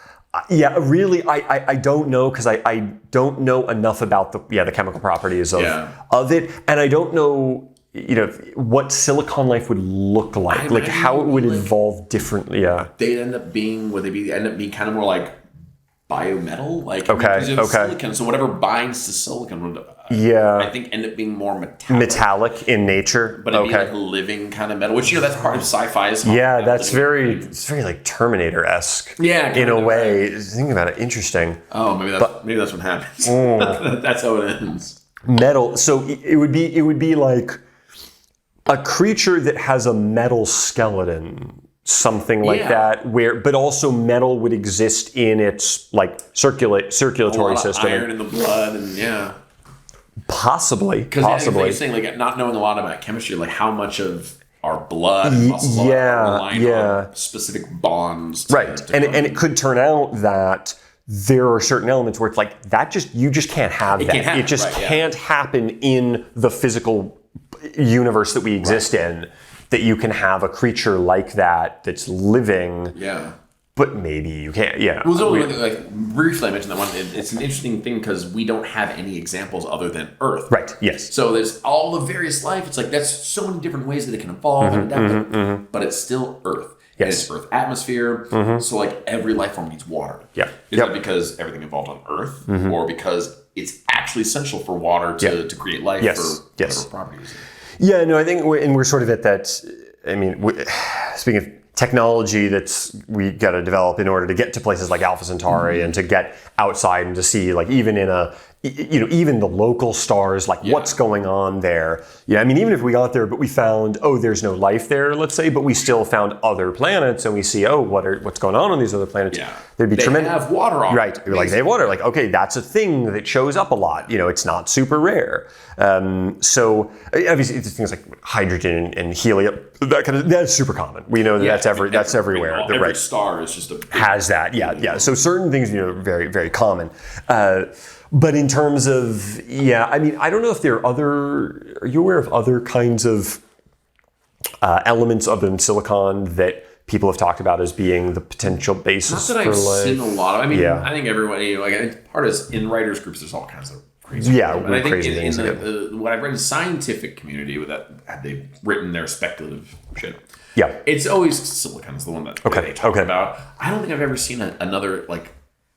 really, I don't know, because I don't know enough about the chemical properties of it, and I don't know what silicon life would look like, how it would evolve differently. Yeah, they'd end up being kind of more like biometal, like silicon. So whatever binds to silicon would, I think, end up being more metallic in nature. But it'd be like a living kind of metal, which that's part of sci-fi. It's very like Terminator-esque. Yeah, in a way. Think about it. Interesting. Oh, maybe that's what happens. That's how it ends. Metal. So it would be like a creature that has a metal skeleton. Something like that, but also metal would exist in its like circulatory system. Iron in the blood, and possibly. Because you're saying, like, not knowing a lot about chemistry, like how much of our blood and muscles are relying on specific bonds, and it could turn out that there are certain elements where it's like that you just can't have that. It just can't happen in the physical universe that we exist in. That you can have a creature like that's living but maybe you can't. Yeah. Well, so like briefly, I mentioned that one. It's an interesting thing because we don't have any examples other than Earth. Right. Yes. So there's all the various life. It's like that's so many different ways that it can evolve and adapt, but it's still Earth. Yes. And it's Earth atmosphere. So like every life form needs water. Yeah. Is that because everything evolved on Earth, or because it's actually essential for water to create life for whatever properties? Yeah. No, I think we're sort of at that. I mean, speaking of technology we got to develop in order to get to places like Alpha Centauri and to get outside and to see like even the local stars, like what's going on there. Yeah, I mean, even if we got there, but we found, there's no life there, let's say, but we still found other planets and we see, what's going on these other planets. Yeah. There'd be tremendous. They have water on Right. Like they have water. Like, okay, that's a thing that shows up a lot. It's not super rare. So obviously it's things like hydrogen and helium, that's super common. We know that that's everywhere. Every star is just has that. Yeah. So certain things, very, very common. But in terms of, I mean, I don't know if there are you aware of other kinds of elements other than silicon that people have talked about as being the potential basis for life? Not that I've seen a lot of. I mean, I think everybody, part of in writers groups, there's all kinds of crazy stuff. And I think crazy things. What I've read in the scientific community, with that they've written their speculative shit. Yeah. It's always silicon's the one that they talk about. I don't think I've ever seen another,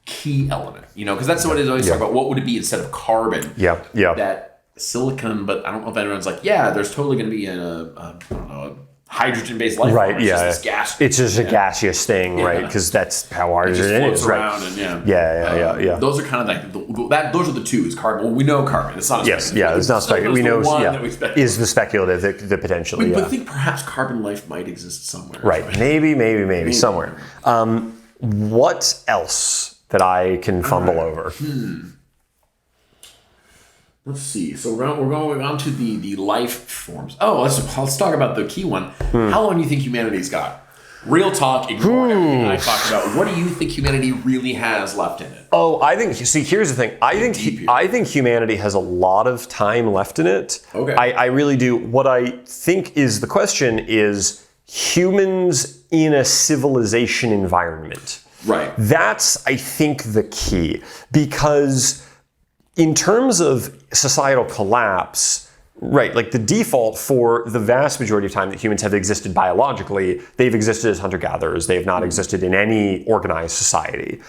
key element, because that's what it always talk about. What would it be instead of carbon? Yeah. That silicon, but I don't know if anyone's like, there's totally going to be a hydrogen-based life form. It's just gas. It's just a gaseous thing, right? Because that's how hydrogen is, around right? And yeah. Those are kind of like those are the two. Is carbon? Well, we know carbon. It's not. It's not speculative. We know is the speculative that potentially. But I think perhaps carbon life might exist somewhere. Right. Maybe somewhere. What else that I can fumble over? Let's see. So we're going on to the life forms. Oh, let's talk about the key one. How long do you think humanity's got? Real talk, ignore everything I talked about. What do you think humanity really has left in it? Oh, here's the thing. I think humanity has a lot of time left in it. Okay. I really do. What I think is the question is humans in a civilization environment. Right. That's, I think, the key. Because in terms of societal collapse, right, like the default for the vast majority of time that humans have existed biologically, they've existed as hunter-gatherers. They have not existed in any organized society.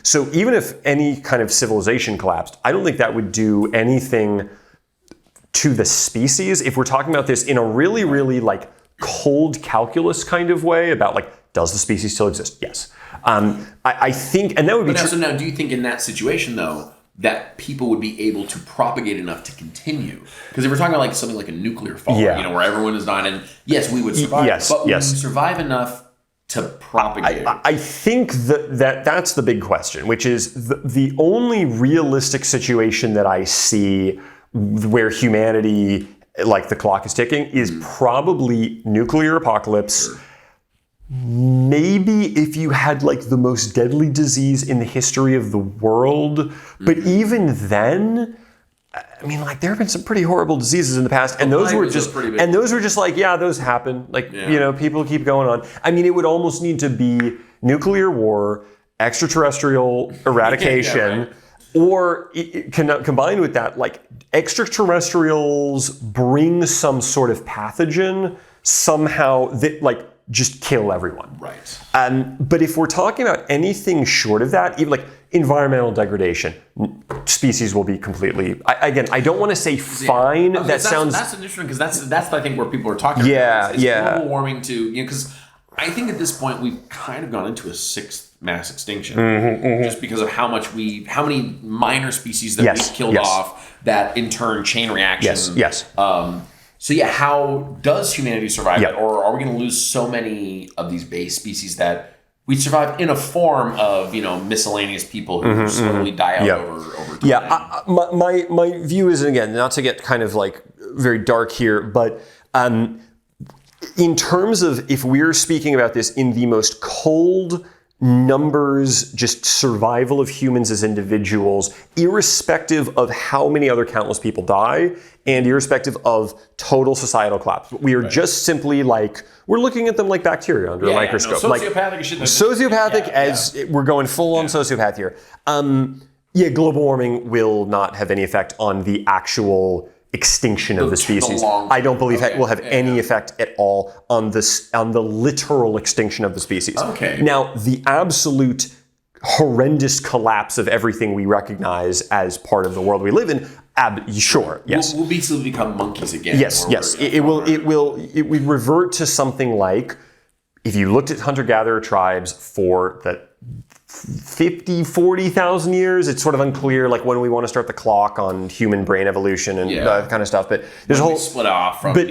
So even if any kind of civilization collapsed, I don't think that would do anything to the species. If we're talking about this in a really, really cold calculus kind of way about does the species still exist? Yes. I think, and that would be true. So now, do you think in that situation, though, that people would be able to propagate enough to continue? Because if we're talking about something like a nuclear fallout, where everyone is dying, and yes, we would survive, but would we survive enough to propagate? I think that's the big question, which is the only realistic situation that I see where humanity, the clock is ticking, is probably nuclear apocalypse. Sure. Maybe if you had the most deadly disease in the history of the world, but even then, I mean, there have been some pretty horrible diseases in the past, and those were just those happen. People keep going on. I mean, it would almost need to be nuclear war, extraterrestrial eradication, or combined with that, extraterrestrials bring some sort of pathogen somehow that just kill everyone. Right. But if we're talking about anything short of that, even environmental degradation, species will be completely. I don't want to say fine. That's interesting because that's I think where people are talking. About global warming because I think at this point we've kind of gone into a sixth mass extinction just because of how many minor species that we've killed off that in turn chain reaction. Yes. So how does humanity survive that? Or are we going to lose so many of these base species that we survive in a form of, miscellaneous people who slowly die out over time? Yeah, my view is, again, not to get kind of very dark here, but in terms of if we're speaking about this in the most cold, numbers, just survival of humans as individuals, irrespective of how many other countless people die, and irrespective of total societal collapse. We are just simply like, we're looking at them like bacteria under a microscope. Sociopathic we're going full on sociopath here. Global warming will not have any effect on the actual extinction of the species. I don't believe it will have any effect at all on the literal extinction of the species. Okay. Now, the absolute horrendous collapse of everything we recognize as part of the world we live in, sure, yes. We'll basically become monkeys again. Yes. It will revert to something like, if you looked at hunter-gatherer tribes for the 40,000 years, it's sort of unclear like when we want to start the clock on human brain evolution and that kind of stuff. But there's a whole split off from there's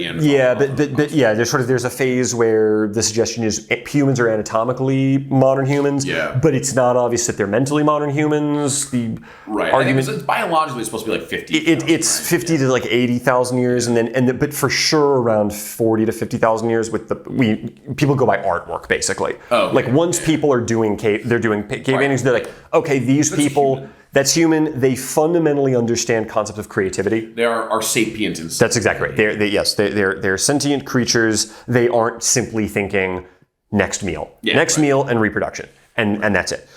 a phase where the suggestion is humans are anatomically modern humans, but it's not obvious that they're mentally modern humans. The argument it's biologically supposed to be like 50. It's 50 to like 80,000 years, but for sure around 40 to 50,000 years. People go by artwork basically. Once people are doing cave paintings, they're like, okay, these people, that's human. They fundamentally understand concepts of creativity. They are sapient. That's exactly right. They're sentient creatures. They aren't simply thinking next meal and reproduction. And that's it.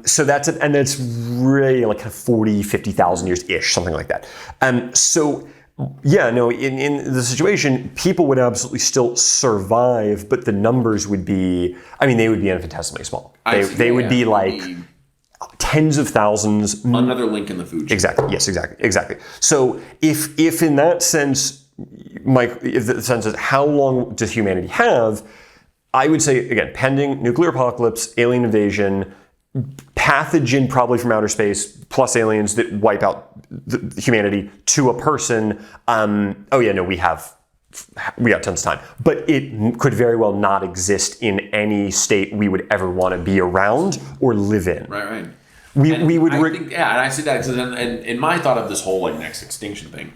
So that's it. And that's really like kind of 40, 50,000 years-ish, something like that. In the situation, people would absolutely still survive, but the numbers would be, they would be infinitesimally small. They would be like tens of thousands. Another link in the food chain. Exactly. Yes, exactly. So if in that sense, Mike, if the sense is how long does humanity have, I would say, again, pending nuclear apocalypse, alien invasion, pathogen probably from outer space, plus aliens that wipe out humanity to a person. We got tons of time. But it could very well not exist in any state we would ever want to be around or live in. Right. And I see that because in my thought of this whole like next extinction thing,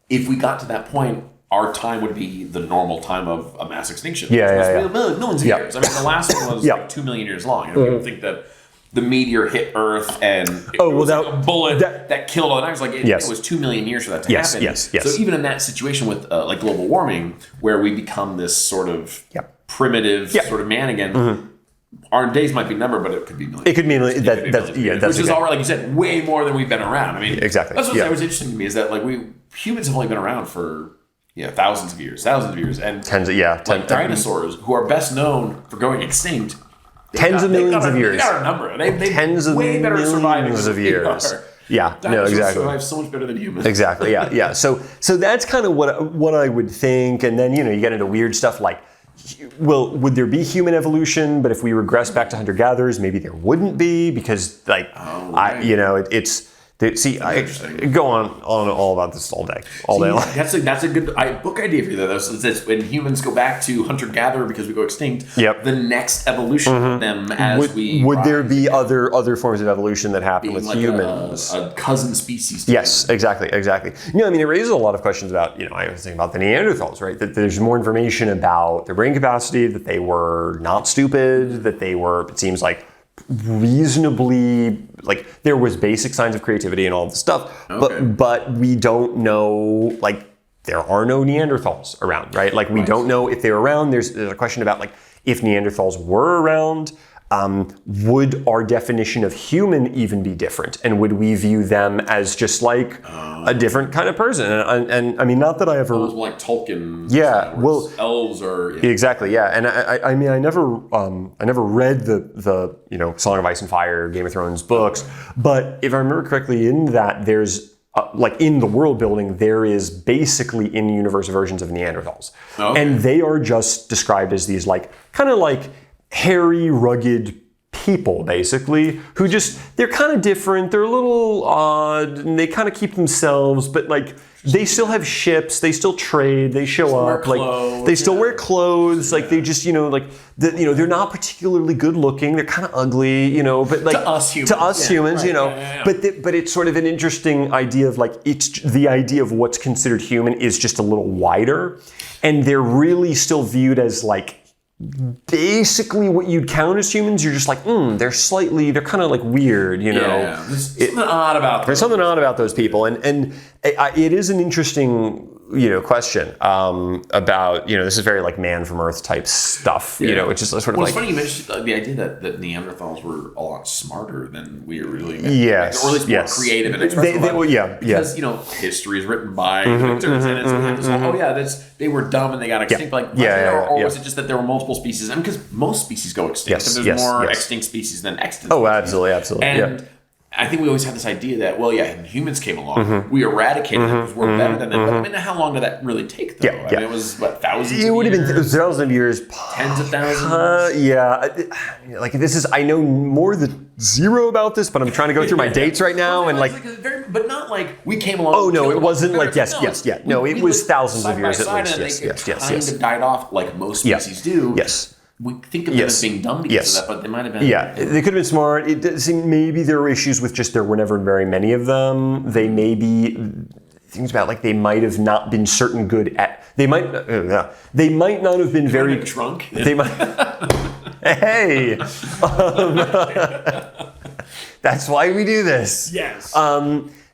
if we got to that point, our time would be the normal time of a mass extinction. Millions of years. The last one was like 2 million years long. People think that the meteor hit Earth and it was like a bullet that killed all the dinosaurs. Like it was 2 million years for that to happen. Yes. So even in that situation with like global warming, where we become this sort of primitive sort of man again, our days might be numbered, but it could be millions. It could mean which is already, like you said, way more than we've been around. Exactly. That's what was interesting to me is that like humans have only been around for thousands of years, and dinosaurs who are best known for going extinct. Tens of millions of years. They got a number. They tens of way better millions of years. Yeah, dinosaurs survive so much better than humans. Exactly. Yeah. So that's kind of what I would think, and then you get into weird stuff like, well, would there be human evolution? But if we regress back to hunter-gatherers, maybe there wouldn't be because it's. I go on all about this all day long. That's a good book idea for you though. That's when humans go back to hunter-gatherer because we go extinct. The next evolution of them as would there be other forms of evolution that happen with like humans? A cousin species. Yes, exactly. It raises a lot of questions about I was thinking about the Neanderthals, right? That there's more information about their brain capacity, that they were not stupid, that they were. It seems like reasonably like there was basic signs of creativity and all this stuff, but we don't know, like there are no Neanderthals around, right? Like we don't know if they're around. There's a question about like if Neanderthals were around, would our definition of human even be different? And would we view them as just like a different kind of person? And I mean, not that I ever... Well, like Tolkien. Yeah, well... Elves are... Exactly, yeah. And I mean, I never read the Song of Ice and Fire, Game of Thrones books, but if I remember correctly, in that there's... like in the world building, there is basically in-universe versions of Neanderthals. And they are just described as these like, kind of like hairy, rugged people, basically, who they're kind of different, they're a little odd, and they kind of keep themselves, but like, they still have ships, they still trade, they show up, like, they still wear clothes, like, they just, they're not particularly good looking, they're kind of ugly, but like... To us humans, But it's sort of an interesting idea of like, it's the idea of what's considered human is just a little wider, and they're really still viewed as like basically what you'd count as humans. You're just like, they're kind of like weird, you know. Yeah, there's something odd about them. There's something odd about those people, and it is an interesting, question about, this is very like man from Earth type stuff, which is sort of it's funny you mentioned the idea that Neanderthals were a lot smarter than we really yes, or at least more creative and expressive. Because history is written by they were dumb and they got extinct. Or was it just that there were multiple species? And because most species go extinct, there's more extinct species than extant. Oh, species. absolutely. And I think we always had this idea that, humans came along, we eradicated them because we're better than them. But I mean, how long did that really take, though? I mean, it was, thousands of years? It would have been thousands of years. Tens of thousands? I know more than zero about this, but I'm trying to go through my dates right now. But not like we came along. Oh, no, it wasn't like, No, it was thousands of years at least. It kind of died off like most species do. Yes. We think of them as being dumb because of that, but they might have been. Yeah, they could have been smart. It does seem maybe there were issues with just there were never very many of them. They may be things about they might have not been certain good at. They might not have been very drunk. They might. Hey, that's why we do this. Yes.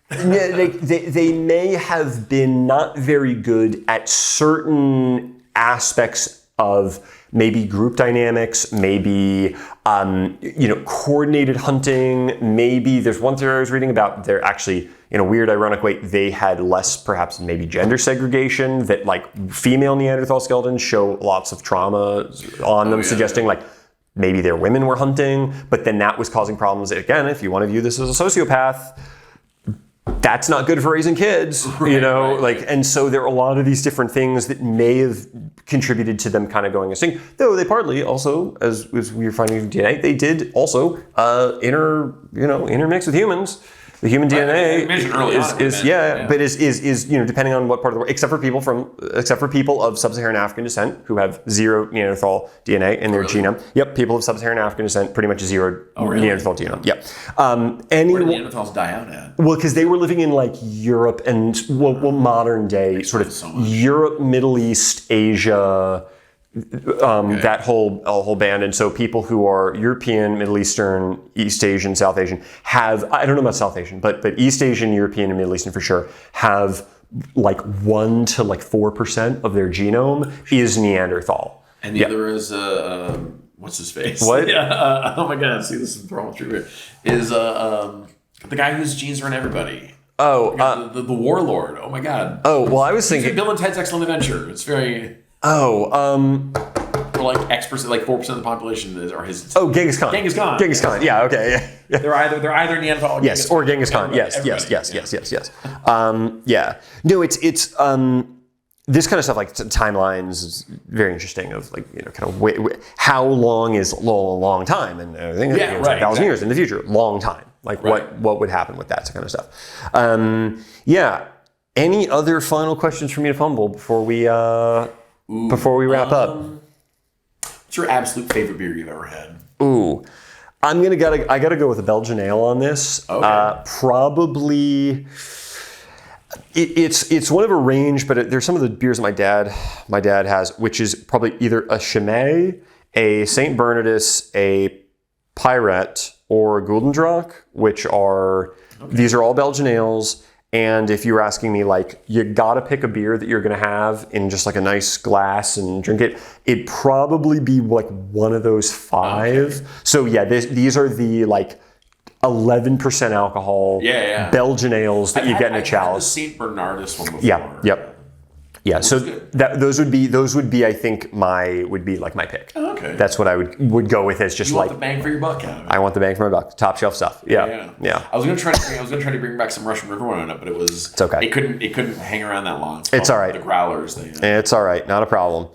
They may have been not very good at certain aspects of maybe group dynamics, maybe coordinated hunting. Maybe there's one theory I was reading about. They're actually, in a weird, ironic way, they had less, perhaps maybe gender segregation. That female Neanderthal skeletons show lots of trauma on them, suggesting maybe their women were hunting. But then that was causing problems. Again, if you want to view this as a sociopath, that's not good for raising kids, and so there are a lot of these different things that may have contributed to them kind of going extinct. Though they partly also, as we were finding in DNA, they did also intermix with humans. The human DNA is depending on what part of the world, except for people of sub-Saharan African descent who have zero Neanderthal DNA in their genome. Yep, people of sub-Saharan African descent pretty much zero Neanderthal genome. Yep. Where did Neanderthals die out at? Well, because they were living in Europe and modern day sort of Europe, Middle East, Asia. That whole band, and so people who are European, Middle Eastern, East Asian, South Asian have, I don't know about South Asian, but East Asian, European, and Middle Eastern for sure have 1 to 4% of their genome is Neanderthal. And the other is what's his face? What? Oh my God! See, this is throwing through here. Is the guy whose genes are in everybody? Oh, the warlord. Oh my God. Oh well, I was thinking Bill and Ted's Excellent Adventure. It's very. For X%, 4% of the population are his. Oh, Genghis Khan. Genghis Khan. Yeah. Okay. Yeah. They're either Neanderthal. Or yes, or Genghis Khan. Yes. Yeah. No, it's this kind of stuff timelines is very interesting. Of how long is a long time, and I think 1,000 years in the future, long time. What would happen with that kind of stuff? Any other final questions for me to fumble before we wrap up? What's your absolute favorite beer you've ever had? Ooh, I gotta go with a Belgian ale on this. Okay. Probably. It's one of a range, but there's some of the beers that my dad has, which is probably either a Chimay, a Saint Bernardus, a Pirate, or a Guldendrach, which are these are all Belgian ales. And if you were asking me, you gotta pick a beer that you're gonna have in just a nice glass and drink it, it'd probably be one of those 5. Okay. So yeah, these are the 11% alcohol Belgian ales that you get in a chalice. I've had the St. Bernardus one before. Yeah. Yep. Yeah, so those would be I think my pick. Oh, okay. That's what I would go with as just you want the bang for your buck out of it. I want the bang for my buck. Top shelf stuff. Yeah. I was gonna try to bring back some Russian River wine, but it's okay. It couldn't hang around that long. It's all right. The growlers. It's all right. Not a problem.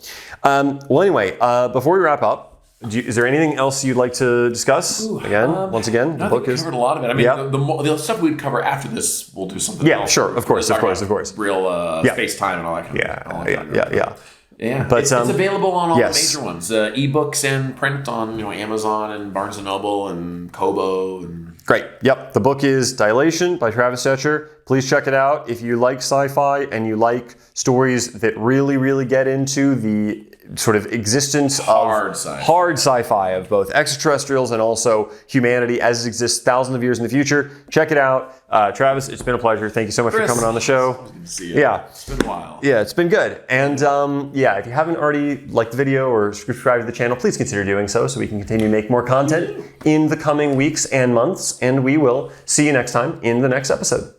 Well, anyway, before we wrap up, is there anything else you'd like to discuss? Once again, the book is covered a lot of it. I mean, the stuff we'd cover after this, we'll do something. Yeah, else. Sure, of course. Real FaceTime and all that kind of stuff. Yeah. But it's available on all the major ones, ebooks and print on Amazon and Barnes and Noble and Kobo and. Great. Yep. The book is Dilation by Travis Setcher. Please check it out if you like sci-fi and you like stories that really, really get into the sort of existence Hard of sci-fi. hard sci-fi of both extraterrestrials and also humanity as it exists thousands of years in the future. Check it out. Travis, it's been a pleasure. Thank you so much for coming on the show. Good to see you. Yeah. It's been a while. Yeah, it's been good. And if you haven't already liked the video or subscribed to the channel, please consider doing so we can continue to make more content in the coming weeks and months. And we will see you next time in the next episode.